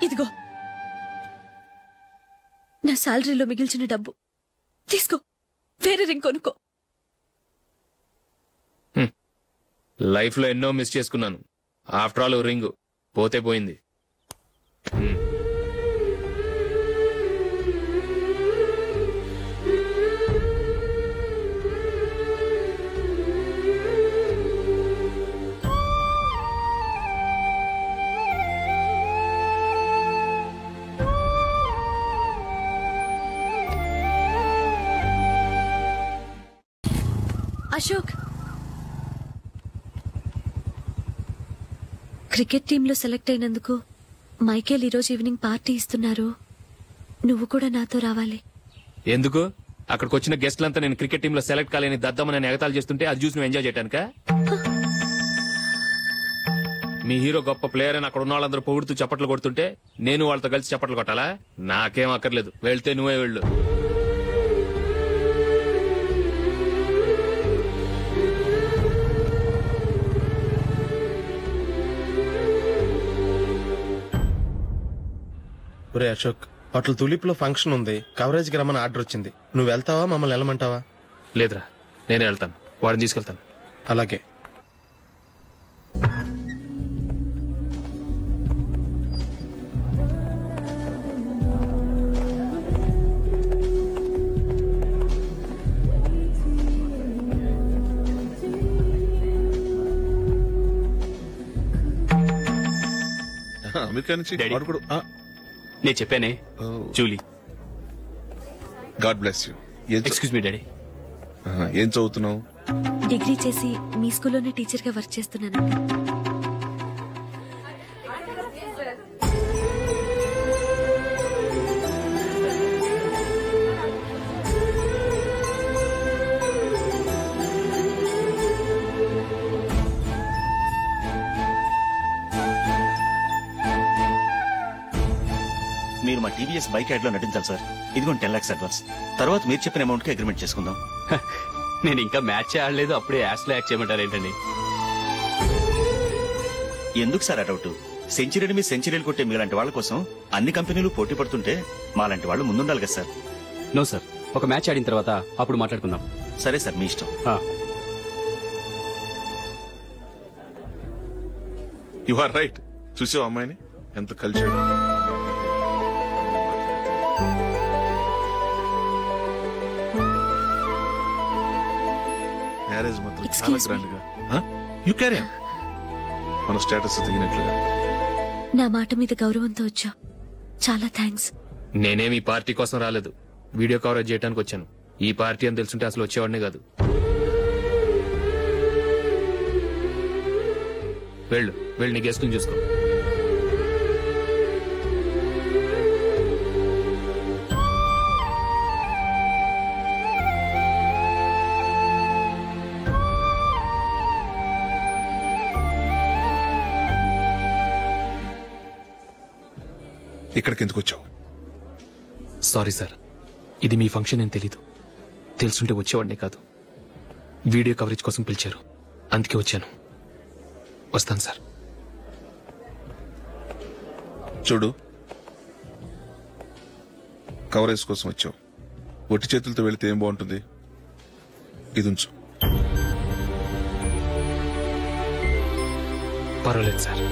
ఇదిగో నా శాలరీలో మిగిల్చిన డబ్బు తీసుకో. వేరే రింగ్ కొనుక్కో. లైఫ్ లో ఎన్నో మిస్ చేసుకున్నాను. ఆఫ్టర్ ఆల్ రింగ్ పోతే పోయింది. అశోక్, క్రికెట్ టీంలో సెలెక్ట్ అయినందుకు మైకేల్ ఈరోజు ఈవినింగ్ పార్టీ ఇస్తున్నారు. నువ్వు కూడా నాతో రావాలి. ఎందుకు? అక్కడికి వచ్చిన గెస్ట్లంతా నేను క్రికెట్ టీంలో సెలెక్ట్ కాలేని దద్దమని ఎగతాలు చేస్తుంటే అది చూసి నువ్వు ఎంజాయ్ చేయటానికా? మీ హీరో గొప్ప ప్లేయర్ అని అక్కడ ఉన్న వాళ్ళందరూ పొగుడుతూ చప్పట్లు కొడుతుంటే నేను వాళ్ళతో కలిసి చప్పట్లు కొట్టాలా? నాకేం అక్కర్లేదు. వెళ్తే నువ్వే వెళ్ళు. ఒరే అశోక్, హోటల్ తులిప్ లో ఫంక్షన్ ఉంది, కవరేజ్ కి రమ్మని ఆర్డర్ వచ్చింది. నువ్వు వెళ్తావా, మమ్మల్ని వెళ్ళమంటావా? లేదురా, నేనే వెళ్తాను. వాడిని తీసుకెళ్తాను. అలాగే. అమెరికా నుంచి నేను చెప్పానే, Julie. God bless you. Excuse me daddy. ఏం చదువుతున్నావు? డిగ్రీ చేసి మీ స్కూల్లోనే టీచర్ గా వర్క్ చేస్తున్నానండి. మీరు మా టీవీఎస్ బైక్ యాడ్ లో నటించాలి సార్. ఇదిగోండి 10 lakhs అడ్వాన్స్. తర్వాత మీరు చెప్పిన అమౌంట్ కి అగ్రిమెంట్ చేసుకుందాం. నేను ఇంకా మ్యాచ్ ఆడలేదు, అప్పుడే యాడ్స్ లో యాక్ట్ చేయమంటారు ఏంటండి? ఎందుకు సార్ ఆ డౌట్? సెంచరీని మీ సెంచరీలు కొట్టే మీలాంటి వాళ్ళ కోసం అన్ని కంపెనీలు పోటీ పడుతుంటే మాలాంటి వాళ్ళు ముందుండాలి కదా సార్. నో సార్, ఒక మ్యాచ్ ఆడిన తర్వాత అప్పుడు మాట్లాడుకుందాం. సరే సార్, మీ ఇష్టం. You are right. చూసావు అమ్మాయిని ఎంత కల్చర్. మ్యారేజ్ మాత్రం చాలా గ్రాండ్ గా. యు క్యారీ మన స్టేటస్ దిగినట్లుగా. నా మాట మీద గౌరవంతో వచ్చా. చాలా థ్యాంక్స్. నేనేమి ఈ పార్టీ కోసం రాలేదు, వీడియో కవరేజ్ చేయడానికి వచ్చాను. ఈ పార్టీ అని తెలుసుంటే అసలు వచ్చేవాడినే కాదు. వెళ్ళు వెళ్ళు, నీ గెస్ట్ని చూసుకో. ఇక్కడికి ఎందుకు వచ్చావు? సారీ సార్, ఇది మీ ఫంక్షన్ అని తెలీదు. తెలుసుంటే వచ్చేవాడినే కాదు. వీడియో కవరేజ్ కోసం పిలిచారు, అందుకే వచ్చాను. వస్తాను సార్. చూడు, కవరేజ్ కోసం వచ్చావు. ఒట్టి చేతులతో వెళితే ఏం బాగుంటుంది? ఇది ఉంచు. పర్వాలేదు సార్.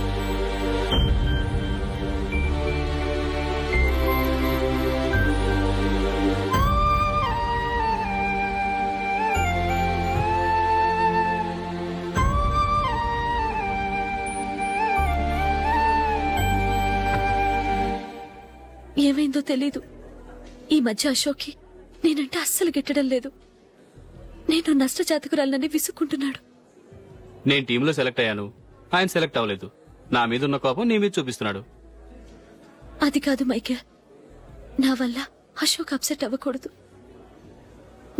ఏమైందో తెలీదు, ఈ మధ్య అశోక్కి నేనంటే అస్సలు గిట్టడం లేదు. నేను నష్టజాతకురాలనని విసుక్కుంటున్నాడు. నేను టీంలో సెలెక్ట్ అయ్యాను, ఆయన సెలెక్ట్ అవ్వలేదు. నా మీద ఉన్న కోపం నీ మీద చూపిస్తున్నాడు. అది కాదు మైకేల్, నా వల్ల అశోక్ అప్సెట్ అవ్వకూడదు.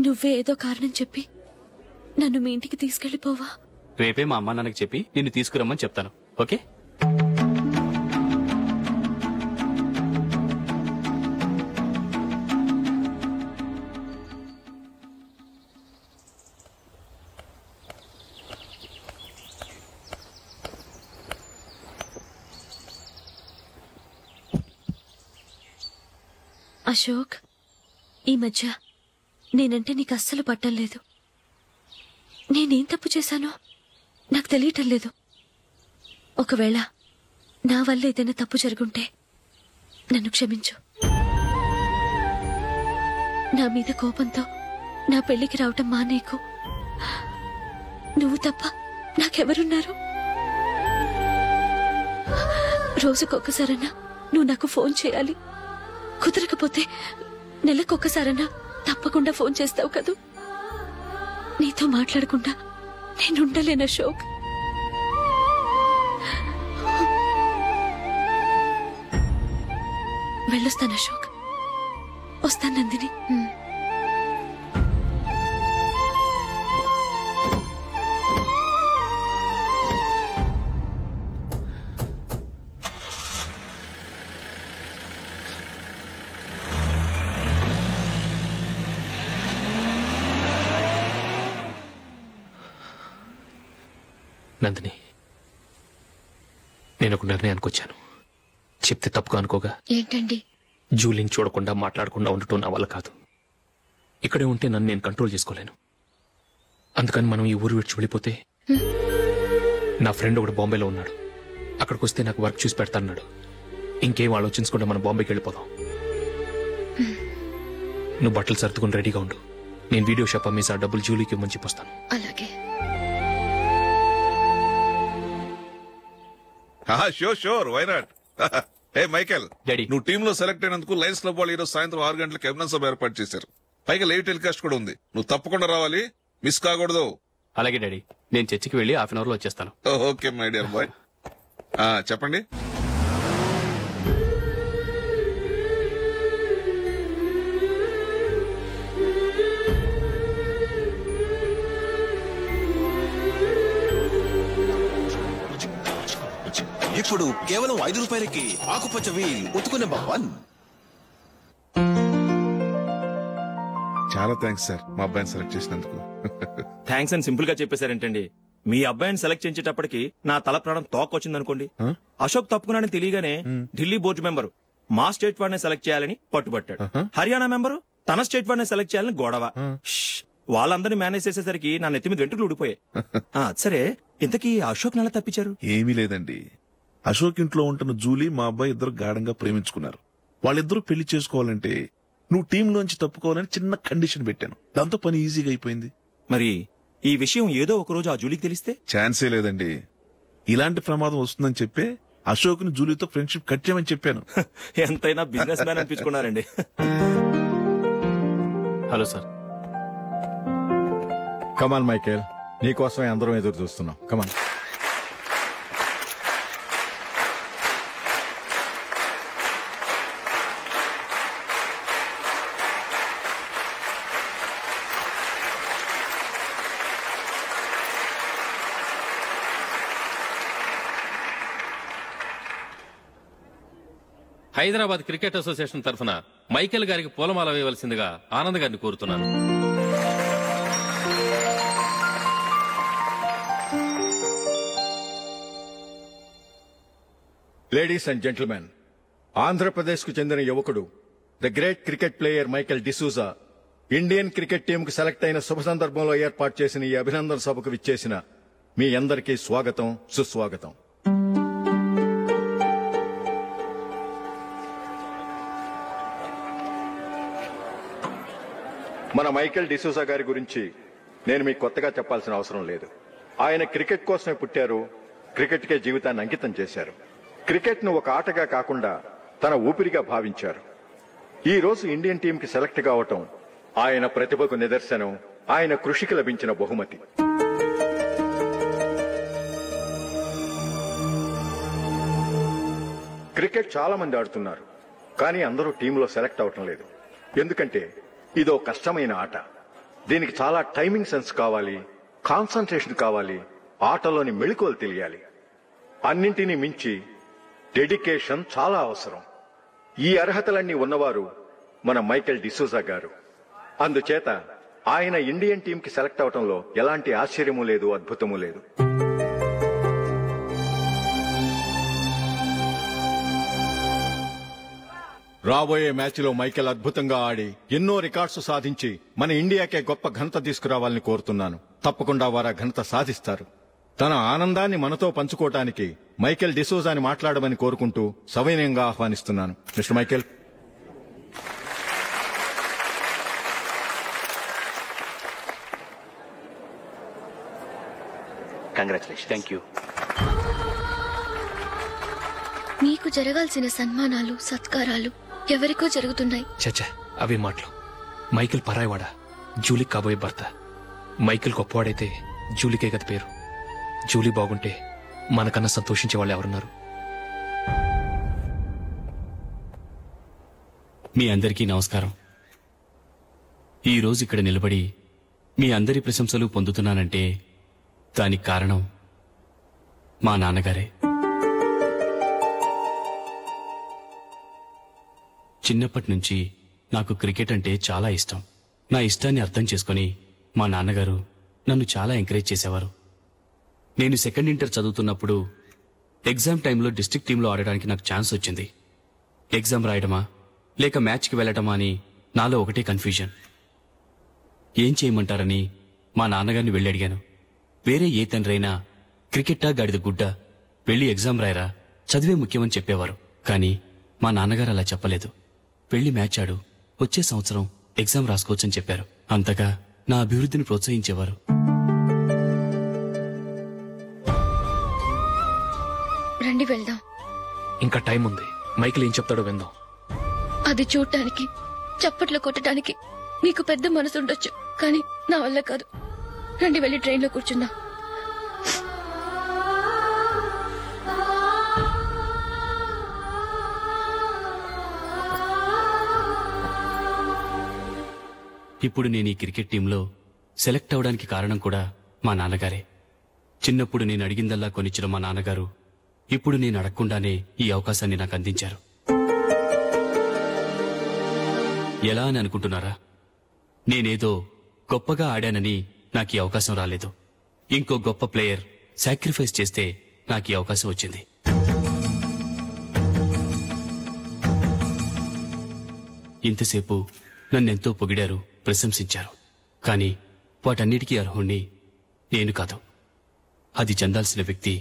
నువ్వే ఏదో కారణం చెప్పి నన్ను మీ ఇంటికి తీసుకెళ్లిపోవా? రేపే మా అమ్మ నాన్నకి చెప్పి నిన్ను తీసుకురమ్మని చెప్తాను. ఓకే? అశోక్, ఈ మధ్య నేనంటే నీకు అస్సలు పట్టం లేదు. నేనేం తప్పు చేశానో నాకు తెలియటం లేదు. ఒకవేళ నా వల్ల ఏదైనా తప్పు జరుగుంటే నన్ను క్షమించు. నా మీద కోపంతో నా పెళ్లికి రావటం మానేకు. నువ్వు తప్ప నాకెవరున్నారు? రోజుకొక్కసారన్నా నువ్వు నాకు ఫోన్ చేయాలి. కుదరకపోతే నెలకొక్కసారన్నా తప్పకుండా ఫోన్ చేస్తావు కదూ. నీతో మాట్లాడకుండా నేనుండలేను అశోక్. వెళ్ళొస్తాను అశోక్. వస్తాను నందిని. నందిని, నేను ఒక నిర్ణయానికి వచ్చాను. చెప్తే తప్పుగా అనుకోగా. ఏంటండి? జూలిని చూడకుండా మాట్లాడకుండా ఉండటం నా వల్ల కాదు. ఇక్కడే ఉంటే నన్ను నేను కంట్రోల్ చేసుకోలేను. అందుకని మనం ఈ ఊరు విడిచి వెళ్ళిపోతే, నా ఫ్రెండ్ ఒకడు బాంబేలో ఉన్నాడు, అక్కడికి వస్తే నాకు వర్క్ చూసి పెడతాన్నాడు. ఇంకేం ఆలోచించకుండా మనం బాంబేకి వెళ్ళిపోదాం. నువ్వు బట్టలు సర్దుకుని రెడీగా ఉండు. నేను వీడియో షాప్ అమ్మేసి ఆ డబ్బులు జూలీకి ఇవ్వమని చెప్పొస్తాను. అలాగే. Sure, why not? Hey Michael, నువ్వు టీమ్ లో సెలెక్ట్ అయినందుకు లయన్స్ క్లబ్ వాళ్ళు ఈరోజు సాయంత్రం 6 గంటలకు అభినందన సభ ఏర్పాటు చేశారు. పైగా లైవ్ టెలికాస్ట్ కూడా ఉంది. నువ్వు తప్పకుండా రావాలి, మిస్ కాకూడదు. అలాగే డాడీ, నేను చర్చికి వెళ్ళి హాఫ్ అన్ అవర్ లో వచ్చేస్తాను. Okay my dear bye. చెప్పండి. ఇప్పుడు కేవలం 5 రూపాయలకి ఆకుపచ్చ వీల్ ఉతుకు నెంబర్ 1. చాలా థ్యాంక్స్ సార్, మా అబ్బాయిని సెలెక్ట్ చేసినందుకు. థ్యాంక్స్ అని సింపుల్ గా చెప్పేశారేంటండి? మీ అబ్బాయిని సెలెక్ట్ చేసేటప్పటికి నా తల ప్రాణం తోకొచ్చిందనుకోండి. అశోక్ తప్పుకున్నాడని తెలియగానే ఢిల్లీ బోర్డు మెంబరు మా స్టేట్ వాడిని సెలెక్ట్ చేయాలని పట్టుబట్టాడు. హర్యానా మెంబరు తన స్టేట్ వాడిని సెలెక్ట్ చేయాలని గొడవ. వాళ్ళందరినీ మేనేజ్ చేసేసరికి నా నెత్తి మీద వెంట్రుకలు ఊడిపోయాయి. సరే, ఇంతకీ అశోక్ నెల తప్పించారు? ఏమీ లేదండి. అశోక్ ఇంట్లో ఉంటున్న జూలీ మా అబ్బాయి ఇద్దరు గాఢంగా ప్రేమించుకున్నారు. వాళ్ళిద్దరూ పెళ్లి చేసుకోవాలంటే నువ్వు టీంలోంచి తప్పుకోవాలని చిన్న కండిషన్ పెట్టాను. దాంతో పని ఈజీగా అయిపోయింది. మరి ఈ విషయం ఏదో ఒక రోజు ఆ జూలీకి తెలిస్తే? ఛాన్సే లేదండి. ఇలాంటి ప్రమాదం వస్తుందని చెప్పే అశోక్ ని జూలీతో ఫ్రెండ్షిప్ కట్ చేయమని చెప్పాను. ఎంతైనా బిజినెస్ మ్యాన్ అనిపించుకున్నారండి. Hello sir. కమాన్ మైకేల్, నీకోసమే అందరం ఎదురు చూస్తున్నాం. కమాన్. హైదరాబాద్ క్రికెట్ అసోసియేషన్ తరఫున మైకేల్ గారికి పూలమాల వేయవలసిందిగా ఆనంద్ గారిని కోరుతున్నాను. లేడీస్ అండ్ జెంటిల్మెన్, ఆంధ్రప్రదేశ్ కు చెందిన యువకుడు the great cricket player Michael D'Souza Indian cricket టీంకు సెలెక్ట్ అయిన శుభ సందర్భంలో ఏర్పాటు చేసిన ఈ అభినందన సభకు విచ్చేసిన మీ అందరికీ స్వాగతం, సుస్వాగతం. మన మైకేల్ డిసూజా గారి గురించి నేను మీకు కొత్తగా చెప్పాల్సిన అవసరం లేదు. ఆయన క్రికెట్ కోసమే పుట్టారు, క్రికెట్కే జీవితాన్ని అంకితం చేశారు. క్రికెట్ ను ఒక ఆటగా కాకుండా తన ఊపిరిగా భావించారు. ఈ రోజు ఇండియన్ టీంకి సెలెక్ట్ కావటం ఆయన ప్రతిభకు నిదర్శనం, ఆయన కృషికి లభించిన బహుమతి. క్రికెట్ చాలా మంది ఆడుతున్నారు, కానీ అందరూ టీంలో సెలెక్ట్ అవటం లేదు. ఎందుకంటే ఇదో కష్టమైన ఆట. దీనికి చాలా టైమింగ్ సెన్స్ కావాలి, కాన్సంట్రేషన్ కావాలి, ఆటలోని మెళకువలు తెలియాలి. అన్నింటినీ మించి డెడికేషన్ చాలా అవసరం. ఈ అర్హతలన్నీ ఉన్నవారు మన మైకేల్ డిసూజా గారు. అందుచేత ఆయన ఇండియన్ టీంకి సెలెక్ట్ అవటంలో ఎలాంటి ఆశ్చర్యమూ లేదు, అద్భుతమూ లేదు. రాబోయే మ్యాచ్లో మైకేల్ అద్భుతంగా ఆడి ఎన్నో రికార్డ్స్ సాధించి మన ఇండియాకే గొప్ప ఘనత తీసుకురావాలని కోరుతున్నాను. తప్పకుండా వారు ఆ ఘనత సాధిస్తారు. తన ఆనందాన్ని మనతో పంచుకోవటానికి మైకేల్ డిసూజాని మాట్లాడమని కోరుకుంటూ సవినయంగా ఆహ్వానిస్తున్నాను. Mister Michael. Congratulation. Thank you. నీకు జరగాల్సిన సన్మానాలు, సత్కారాలు ఎవరికో జరుగుతున్నాయి. చచ్చా, అవే మాటలు. మైకేల్ పరాయవాడా, జూలీకి కాబోయే భర్త. మైకేల్ గొప్పవాడైతే జూలీకే గత పేరు. జూలీ బాగుంటే మనకన్నా సంతోషించే వాళ్ళు ఎవరున్నారు? మీ అందరికీ నమస్కారం. ఈరోజు ఇక్కడ నిలబడి మీ అందరి ప్రశంసలు పొందుతున్నానంటే దానికి కారణం మా నాన్నగారే. చిన్నప్పటి నుంచి నాకు క్రికెట్ అంటే చాలా ఇష్టం. నా ఇష్టాన్ని అర్థం చేసుకుని మా నాన్నగారు నన్ను చాలా ఎంకరేజ్ చేసేవారు. నేను సెకండ్ ఇంటర్ చదువుతున్నప్పుడు ఎగ్జామ్ టైంలో డిస్ట్రిక్ట్ టీంలో ఆడడానికి నాకు ఛాన్స్ వచ్చింది. ఎగ్జామ్ రాయడమా లేక మ్యాచ్కి వెళ్ళటమా అని నాలో ఒకటే కన్ఫ్యూజన్. ఏం చేయమంటారని మా నాన్నగారిని వెళ్ళి అడిగాను. వేరే ఏ తండ్రైనా క్రికెట్టా గాడిద గుడ్డ, వెళ్ళి ఎగ్జామ్ రాయరా, చదివే ముఖ్యమని చెప్పేవారు. కానీ మా నాన్నగారు అలా చెప్పలేదు. వెళ్ళి మ్యాచ్ ఆడు, వచ్చే సంవత్సరం ఎగ్జామ్ రాసుకోవచ్చని చెప్పారు. అంతగా నా అభివృద్ధిని ప్రోత్సహించేవారు. రండి వెళ్దాం. ఇంకా టైం ఉంది. మైకేల్ ఏం చెప్తాడో విందాం. అది చూడటానికి, చప్పట్లు కొట్టడానికి నీకు పెద్ద మనసు ఉండొచ్చు, కానీ నా వల్ల కాదు. రండి వెళ్ళి ట్రైన్లో కూర్చుందాం. ఇప్పుడు నేను ఈ క్రికెట్ టీంలో సెలెక్ట్ అవడానికి కారణం కూడా మా నాన్నగారే. చిన్నప్పుడు నేను అడిగిందల్లా కొనిచ్చిన మా నాన్నగారు ఇప్పుడు నేను అడగకుండానే ఈ అవకాశాన్ని నాకు అందించారు. ఎలా అని అనుకుంటున్నారా? నేనేదో గొప్పగా ఆడానని నాకు ఈ అవకాశం రాలేదు. ఇంకో గొప్ప ప్లేయర్ సాక్రిఫైస్ చేస్తే నాకు ఈ అవకాశం వచ్చింది. ఇంతసేపు నన్నెంతో పొగిడారు, ప్రశంసించారు. కానీ వాటన్నిటికీ అర్హుణ్ణి నేను కాదు. అది చెందాల్సిన వ్యక్తి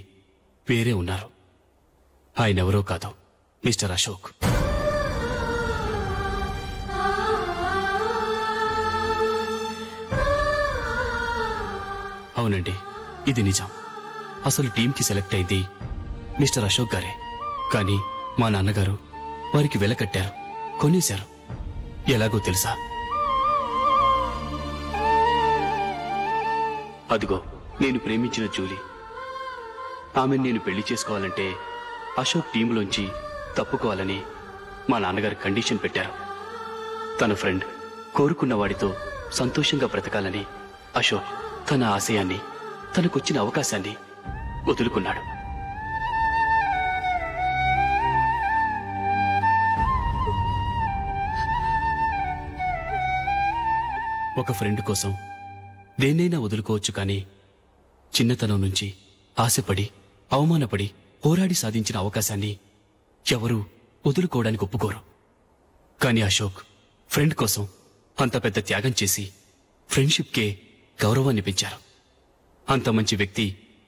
వేరే ఉన్నారు. ఆయనెవరో కాదు, మిస్టర్ అశోక్. అవునండి, ఇది నిజం. అసలు టీంకి సెలెక్ట్ అయింది మిస్టర్ అశోక్ గారే. కానీ మా నాన్నగారు వారికి వెల కట్టారు, కొనేశారు. ఎలాగో తెలుసా? అదిగో నేను ప్రేమించిన జూలీ. ఆమెను నేను పెళ్లి చేసుకోవాలంటే అశోక్ టీంలోంచి తప్పుకోవాలని మా నాన్నగారు కండిషన్ పెట్టారు. తన ఫ్రెండ్ కోరుకున్న వాడితో సంతోషంగా బ్రతకాలని అశోక్ తన ఆశయాన్ని, తనకొచ్చిన అవకాశాన్ని వదులుకున్నాడు. ఒక ఫ్రెండ్ కోసం దేన్నైనా వదులుకోవచ్చు, కానీ చిన్నతనం నుంచి ఆశపడి, అవమానపడి, పోరాడి సాధించిన అవకాశాన్ని ఎవరూ వదులుకోవడానికి ఒప్పుకోరు. కానీ అశోక్ ఫ్రెండ్ కోసం అంత పెద్ద త్యాగం చేసి ఫ్రెండ్షిప్కే గౌరవాన్ని పెంచారు. అంత మంచి వ్యక్తి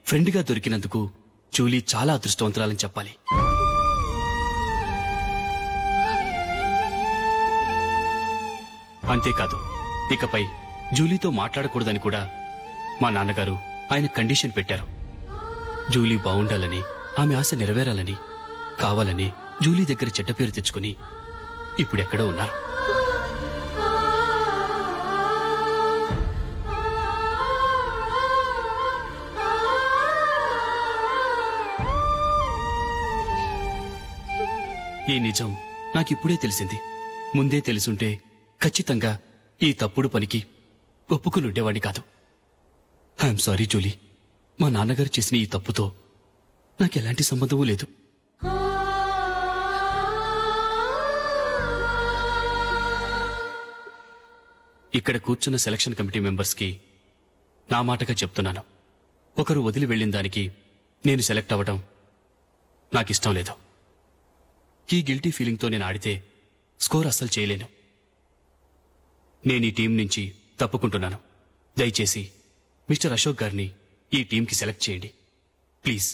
ఫ్రెండ్గా దొరికినందుకు జూలీ చాలా అదృష్టవంతురాలని చెప్పాలి. అంతేకాదు, ఇకపై జూలీతో మాట్లాడకూడదని కూడా మా నాన్నగారు ఆయన కండిషన్ పెట్టారు. జూలీ బాగుండాలని, ఆమె ఆశ నెరవేరాలని, కావాలని జూలీ దగ్గర చెడ్డ పేరు తెచ్చుకుని ఇప్పుడెక్కడో ఉన్నారు. ఈ నిజం నాకిప్పుడే తెలిసింది. ముందే తెలుసుంటే ఖచ్చితంగా ఈ తప్పుడు పనికి ఒప్పుకుని ఉండేవాడిని కాదు. I'm sorry Julie. మా నాన్నగారు చేసిన ఈ తప్పుతో నాకెలాంటి సంబంధమూ లేదు. ఇక్కడ కూర్చున్న సెలక్షన్ కమిటీ మెంబర్స్కి నా మాటగా చెప్తున్నాను, ఒకరు వదిలి వెళ్ళిన దానికి నేను సెలెక్ట్ అవ్వడం నాకిష్టం లేదు. ఈ గిల్టీ ఫీలింగ్తో నేను ఆడితే స్కోర్ అస్సలు చేయలేను. నేను ఈ టీం నుంచి తప్పుకుంటున్నాను. దయచేసి మిస్టర్ అశోక్ గారిని ఈ టీంకి సెలెక్ట్ చేయండి ప్లీజ్.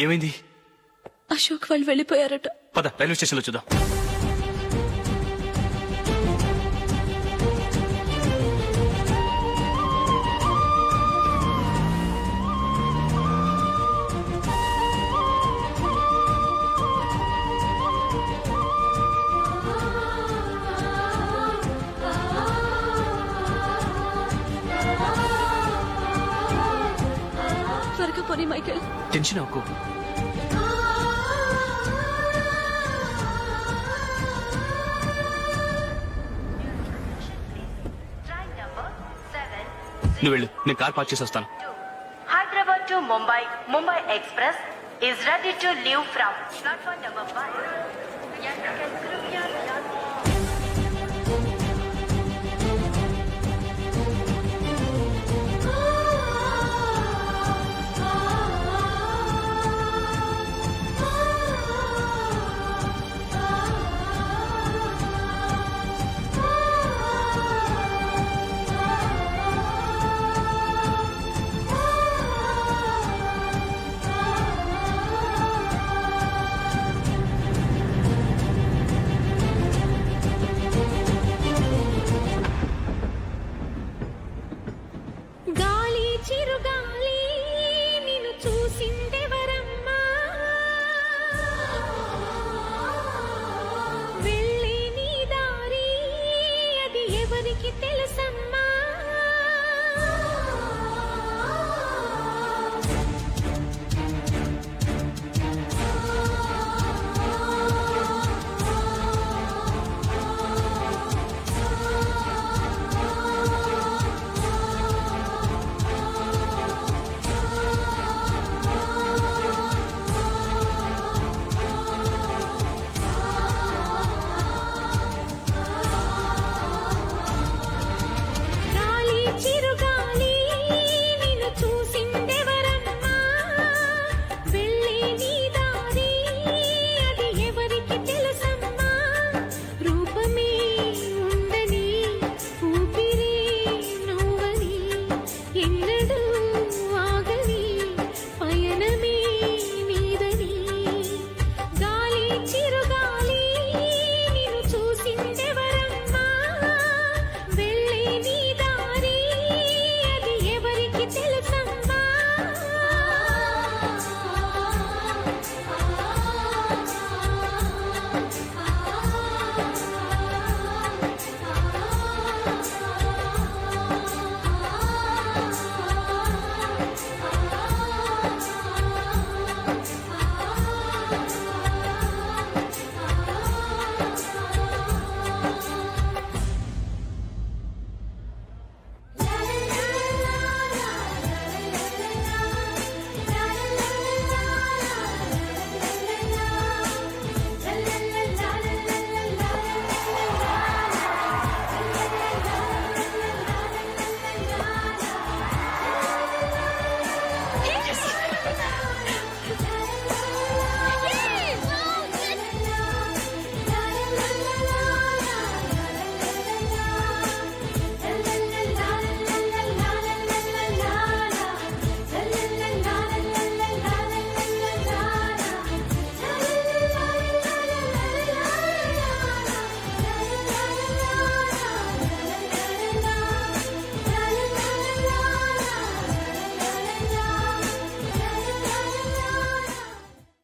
ఏమైంది? అశోక్ వాళ్ళు వెళ్ళిపోయారట. పద రైల్వే స్టేషన్లో చూద్దాం. త్వరగా పోనీ మైకేల్. టెన్షన్ అవ్వకు. నువ్వు వెళ్ళు, నేను కార్ పార్క్ చేసి వస్తాను. Hyderabad to Mumbai, Mumbai Express is ready to leave from platform number 5.